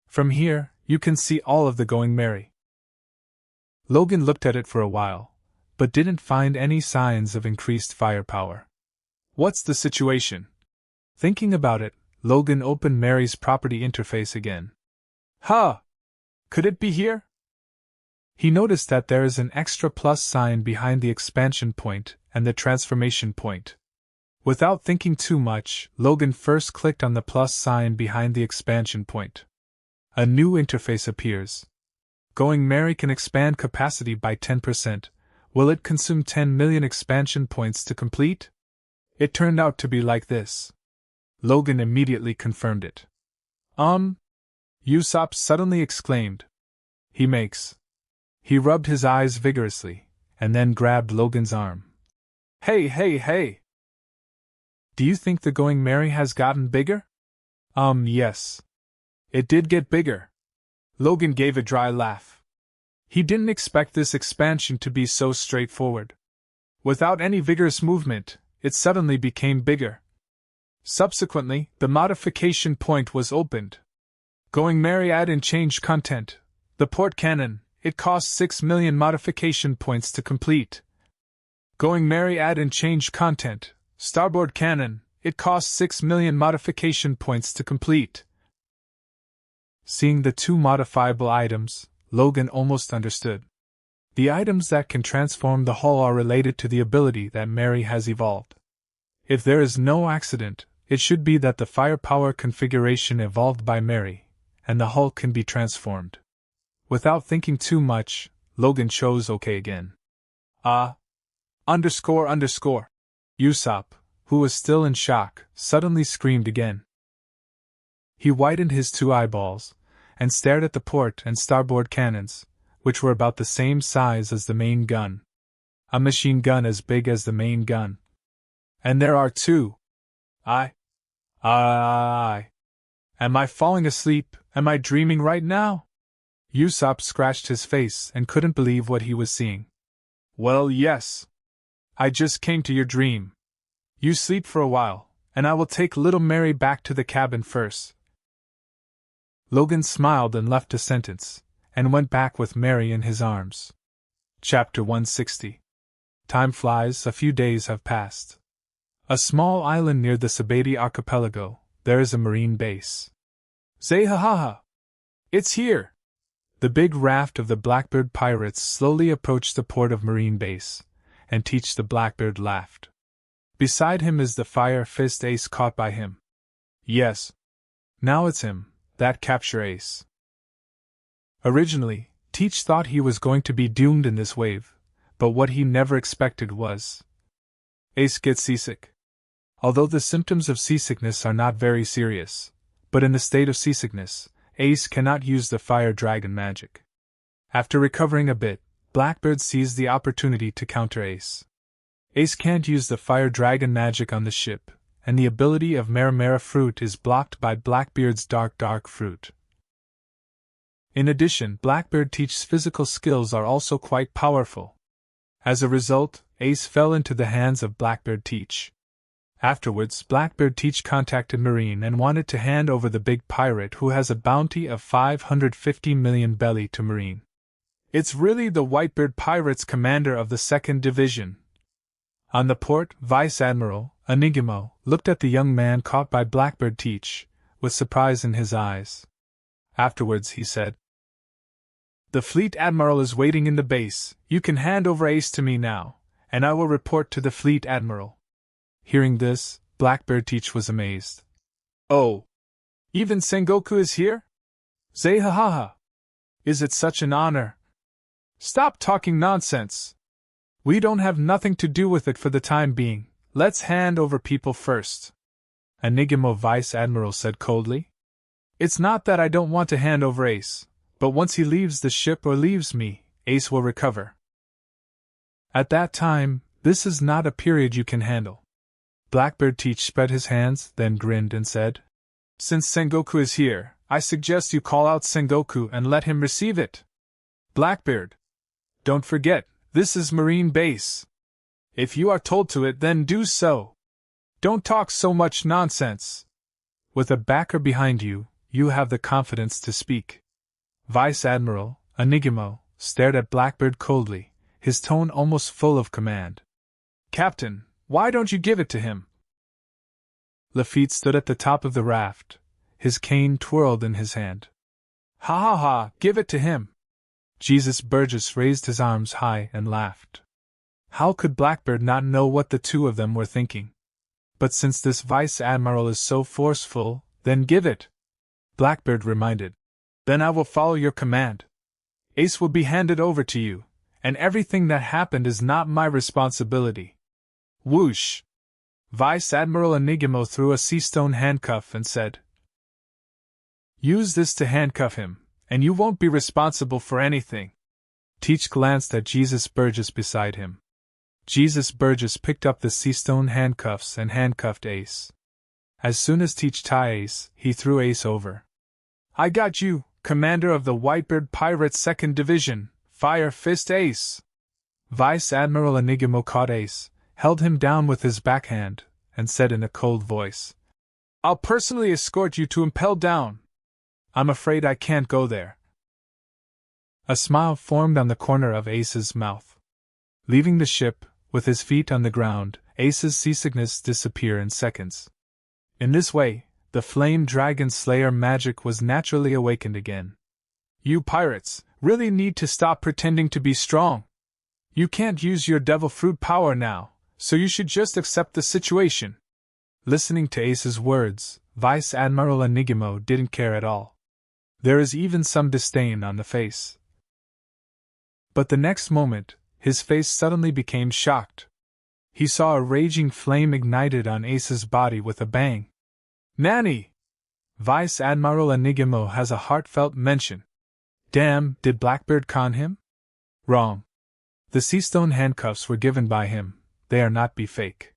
From here, you can see all of the Going Mary. Logan looked at it for a while, but didn't find any signs of increased firepower. What's the situation? Thinking about it, Logan opened Mary's property interface again. Huh! Could it be here? He noticed that there is an extra plus sign behind the expansion point and the transformation point. Without thinking too much, Logan first clicked on the plus sign behind the expansion point. A new interface appears. Going Mary can expand capacity by 10%. Will it consume 10 million expansion points to complete? It turned out to be like this. Logan immediately confirmed it. Usopp suddenly exclaimed. He makes. He rubbed his eyes vigorously, and then grabbed Logan's arm. Hey! Do you think the Going Mary has gotten bigger? Yes. It did get bigger. Logan gave a dry laugh. He didn't expect this expansion to be so straightforward. Without any vigorous movement, it suddenly became bigger. Subsequently, the modification point was opened. Going Mary add and change content. The port cannon, it costs 6 million modification points to complete. Going Mary add and change content. Starboard cannon, it costs 6 million modification points to complete. Seeing the two modifiable items, Logan almost understood. The items that can transform the hull are related to the ability that Mary has evolved. If there is no accident, it should be that the firepower configuration evolved by Mary, and the hull can be transformed. Without thinking too much, Logan chose OK again. Usopp, who was still in shock, suddenly screamed again. He widened his two eyeballs, and stared at the port and starboard cannons, which were about the same size as the main gun. A machine gun as big as the main gun. And there are two. Am I falling asleep? Am I dreaming right now? Usopp scratched his face and couldn't believe what he was seeing. Well, yes. I just came to your dream. You sleep for a while, and I will take little Mary back to the cabin first. Logan smiled and left a sentence, and went back with Mary in his arms. Chapter 160. Time flies, a few days have passed. A small island near the Sabati archipelago, there is a marine base. Zehahaha! It's here! The big raft of the Blackbird pirates slowly approached the port of Marine Base, and Teach the Blackbird laughed. Beside him is the Fire Fist Ace caught by him. Yes. Now it's him, that capture Ace. Originally, Teach thought he was going to be doomed in this wave, but what he never expected was Ace gets seasick. Although the symptoms of seasickness are not very serious, but in the state of seasickness, Ace cannot use the fire dragon magic. After recovering a bit, Blackbird seized the opportunity to counter Ace. Ace can't use the fire dragon magic on the ship, and the ability of Marimara fruit is blocked by Blackbeard's dark fruit. In addition, Blackbeard Teach's physical skills are also quite powerful. As a result, Ace fell into the hands of Blackbeard Teach. Afterwards, Blackbeard Teach contacted Marine and wanted to hand over the big pirate who has a bounty of 550 million belly to Marine. It's really the Whitebeard Pirates commander of the 2nd Division. On the port, Vice Admiral Enigmo looked at the young man caught by Blackbeard Teach, with surprise in his eyes. Afterwards he said, "The Fleet Admiral is waiting in the base. You can hand over Ace to me now, and I will report to the Fleet Admiral." Hearing this, Blackbeard Teach was amazed. "Oh! Even Sengoku is here? Zehahaha! Is it such an honor? Stop talking nonsense! We don't have nothing to do with it for the time being. Let's hand over people first." Enigmo Vice Admiral said coldly. "It's not that I don't want to hand over Ace, but once he leaves the ship or leaves me, Ace will recover. At that time, this is not a period you can handle." Blackbeard Teach spread his hands, then grinned and said, "Since Sengoku is here, I suggest you call out Sengoku and let him receive it. Blackbeard, don't forget, this is Marine Base. If you are told to it, then do so. Don't talk so much nonsense. With a backer behind you, you have the confidence to speak." Vice Admiral Enigmo stared at Blackbeard coldly, his tone almost full of command. "Captain, why don't you give it to him?" Lafitte stood at the top of the raft, his cane twirled in his hand. "Ha ha ha, give it to him!" Jesus Burgess raised his arms high and laughed. How could Blackbeard not know what the two of them were thinking? But since this Vice Admiral is so forceful, then give it, Blackbeard reminded. Then I will follow your command. Ace will be handed over to you, and everything that happened is not my responsibility. Whoosh! Vice Admiral Enigmo threw a sea-stone handcuff and said, "Use this to handcuff him, and you won't be responsible for anything." Teach glanced at Jesus Burgess beside him. Jesus Burgess picked up the sea-stone handcuffs and handcuffed Ace. As soon as Teach tied Ace, he threw Ace over. "I got you, Commander of the Whitebeard Pirates 2nd Division, Fire Fist Ace!" Vice Admiral Enigmo caught Ace, held him down with his backhand, and said in a cold voice, "I'll personally escort you to Impel Down. I'm afraid I can't go there." A smile formed on the corner of Ace's mouth. Leaving the ship, with his feet on the ground, Ace's seasickness disappeared in seconds. In this way, the Flame Dragon Slayer magic was naturally awakened again. "You pirates really need to stop pretending to be strong. You can't use your devil fruit power now, so you should just accept the situation." Listening to Ace's words, Vice Admiral Enigmo didn't care at all. There is even some disdain on the face. But the next moment, his face suddenly became shocked. He saw a raging flame ignited on Ace's body with a bang. "Nanny! Vice Admiral Enigmo has a heartfelt mention. Damn, did Blackbeard con him? Wrong. The sea-stone handcuffs were given by him, they are not be fake.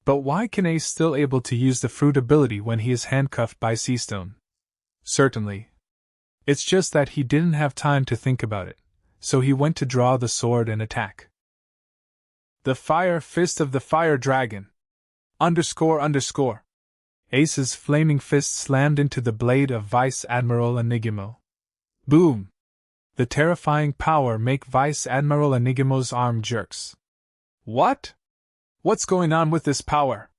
But why can Ace still able to use the fruit ability when he is handcuffed by sea-stone? Certainly. It's just that he didn't have time to think about it, so he went to draw the sword and attack. The Fire Fist of the Fire Dragon! ___. Ace's flaming fist slammed into the blade of Vice Admiral Enigmo. Boom! The terrifying power make Vice Admiral Enigmo's arm jerks. What? What's going on with this power?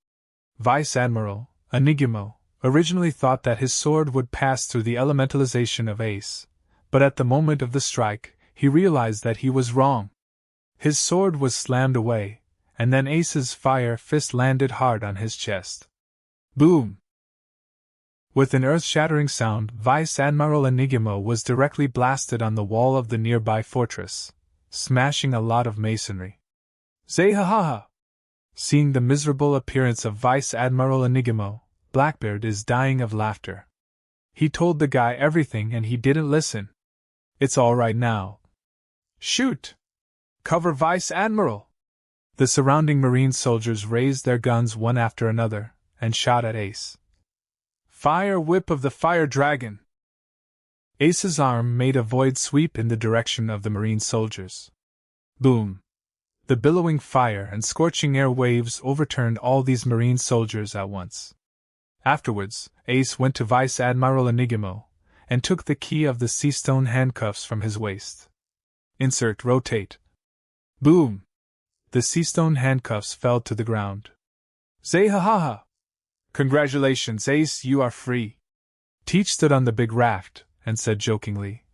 Vice Admiral Enigmo originally thought that his sword would pass through the elementalization of Ace, but at the moment of the strike, he realized that he was wrong. His sword was slammed away, and then Ace's fire fist landed hard on his chest. Boom! With an earth-shattering sound, Vice Admiral Enigmo was directly blasted on the wall of the nearby fortress, smashing a lot of masonry. Zehahaha! Seeing the miserable appearance of Vice Admiral Enigmo, Blackbeard is dying of laughter. He told the guy everything and he didn't listen. It's all right now. Shoot! Cover Vice Admiral! The surrounding Marine soldiers raised their guns one after another, and shot at Ace. Fire whip of the fire dragon! Ace's arm made a void sweep in the direction of the marine soldiers. Boom! The billowing fire and scorching air waves overturned all these marine soldiers at once. Afterwards, Ace went to Vice Admiral Enigmo, and took the key of the sea stone handcuffs from his waist. Insert rotate. Boom! The sea stone handcuffs fell to the ground. Zay-ha-ha-ha! Congratulations, Ace, you are free. Teach stood on the big raft, and said jokingly.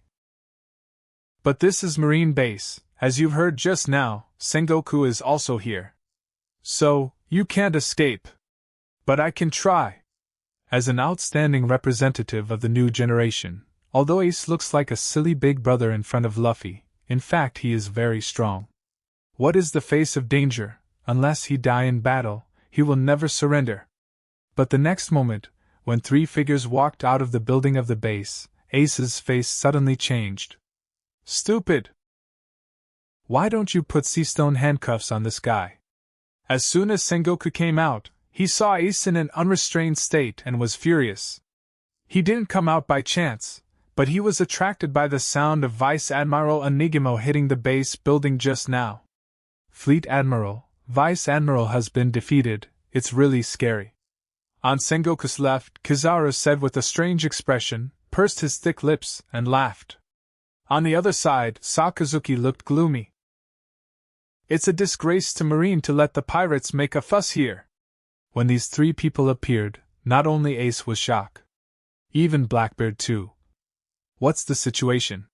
But this is Marine Base. As you've heard just now, Sengoku is also here. So, you can't escape. But I can try. As an outstanding representative of the new generation, although Ace looks like a silly big brother in front of Luffy, in fact he is very strong. What is the face of danger? Unless he die in battle, he will never surrender. But the next moment, when three figures walked out of the building of the base, Ace's face suddenly changed. Stupid! Why don't you put sea stone handcuffs on this guy? As soon as Sengoku came out, he saw Ace in an unrestrained state and was furious. He didn't come out by chance, but he was attracted by the sound of Vice Admiral Enigmo hitting the base building just now. Fleet Admiral, Vice Admiral has been defeated, it's really scary. On Sengoku's left, Kizaru said with a strange expression, pursed his thick lips, and laughed. On the other side, Sakazuki looked gloomy. It's a disgrace to Marine to let the pirates make a fuss here. When these three people appeared, not only Ace was shocked. Even Blackbeard too. What's the situation?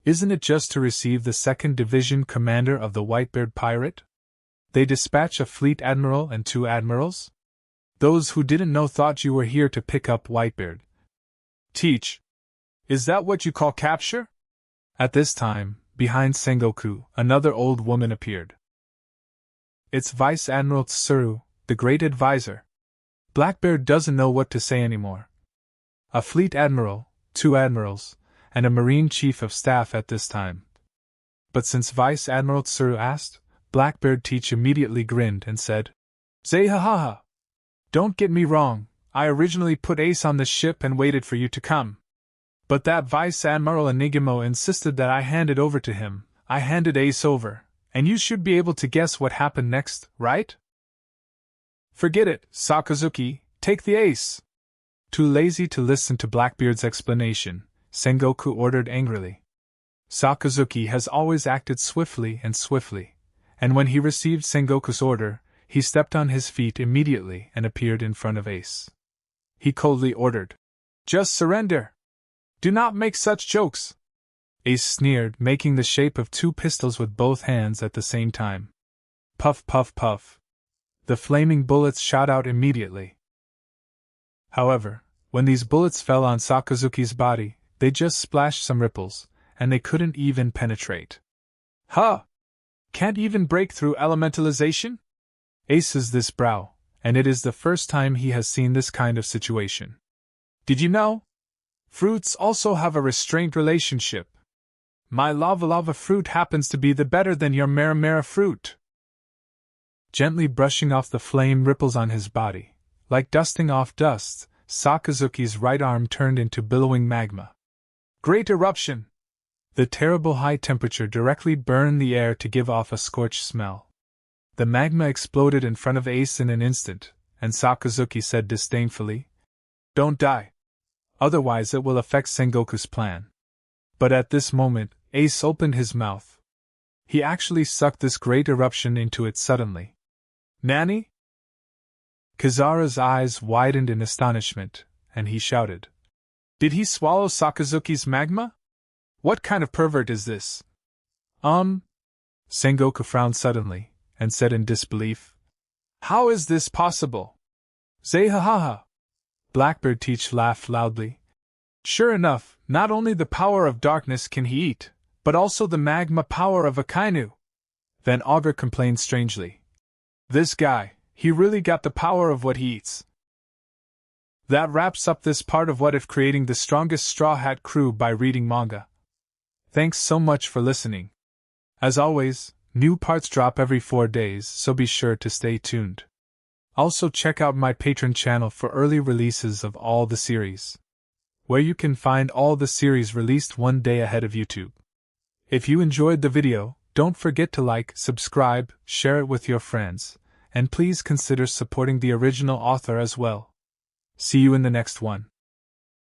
Isn't it just to receive the 2nd Division commander of the Whitebeard pirate? They dispatch a fleet admiral and 2 admirals? Those who didn't know thought you were here to pick up Whitebeard. Teach. Is that what you call capture? At this time, behind Sengoku, another old woman appeared. It's Vice Admiral Tsuru, the great advisor. Blackbeard doesn't know what to say anymore. A fleet admiral, 2 admirals, and a marine chief of staff at this time. But since Vice Admiral Tsuru asked, Blackbeard Teach immediately grinned and said, Zay-ha-ha-ha! Don't get me wrong, I originally put Ace on the ship and waited for you to come. But that Vice Admiral Enigmo insisted that I hand it over to him. I handed Ace over, and you should be able to guess what happened next, right? Forget it, Sakazuki, take the Ace! Too lazy to listen to Blackbeard's explanation, Sengoku ordered angrily. Sakazuki has always acted swiftly, and when he received Sengoku's order, he stepped on his feet immediately and appeared in front of Ace. He coldly ordered, Just surrender! Do not make such jokes! Ace sneered, making the shape of 2 pistols with both hands at the same time. Puff, puff, puff. The flaming bullets shot out immediately. However, when these bullets fell on Sakazuki's body, they just splashed some ripples, and they couldn't even penetrate. Huh! Can't even break through elementalization? Aces this brow, and it is the first time he has seen this kind of situation. Did you know? Fruits also have a restraint relationship. My lava fruit happens to be the better than your mara fruit. Gently brushing off the flame ripples on his body, like dusting off dust, Sakazuki's right arm turned into billowing magma. Great eruption! The terrible high temperature directly burned the air to give off a scorched smell. The magma exploded in front of Ace in an instant, and Sakazuki said disdainfully, Don't die. Otherwise it will affect Sengoku's plan. But at this moment, Ace opened his mouth. He actually sucked this great eruption into it suddenly. Nanny? Kizaru's eyes widened in astonishment, and he shouted. Did he swallow Sakazuki's magma? What kind of pervert is this? Sengoku frowned suddenly, and said in disbelief. How is this possible? Zay-ha-ha-ha! Blackbeard Teach laughed loudly. Sure enough, not only the power of darkness can he eat, but also the magma power of a kainu. Then Augur complained strangely. This guy, he really got the power of what he eats. That wraps up this part of What If Creating the Strongest Straw Hat Crew by reading manga. Thanks so much for listening. As always, new parts drop every 4 days, so be sure to stay tuned. Also, check out my Patreon channel for early releases of all the series, where you can find all the series released one day ahead of YouTube. If you enjoyed the video, don't forget to like, subscribe, share it with your friends, and please consider supporting the original author as well. See you in the next one.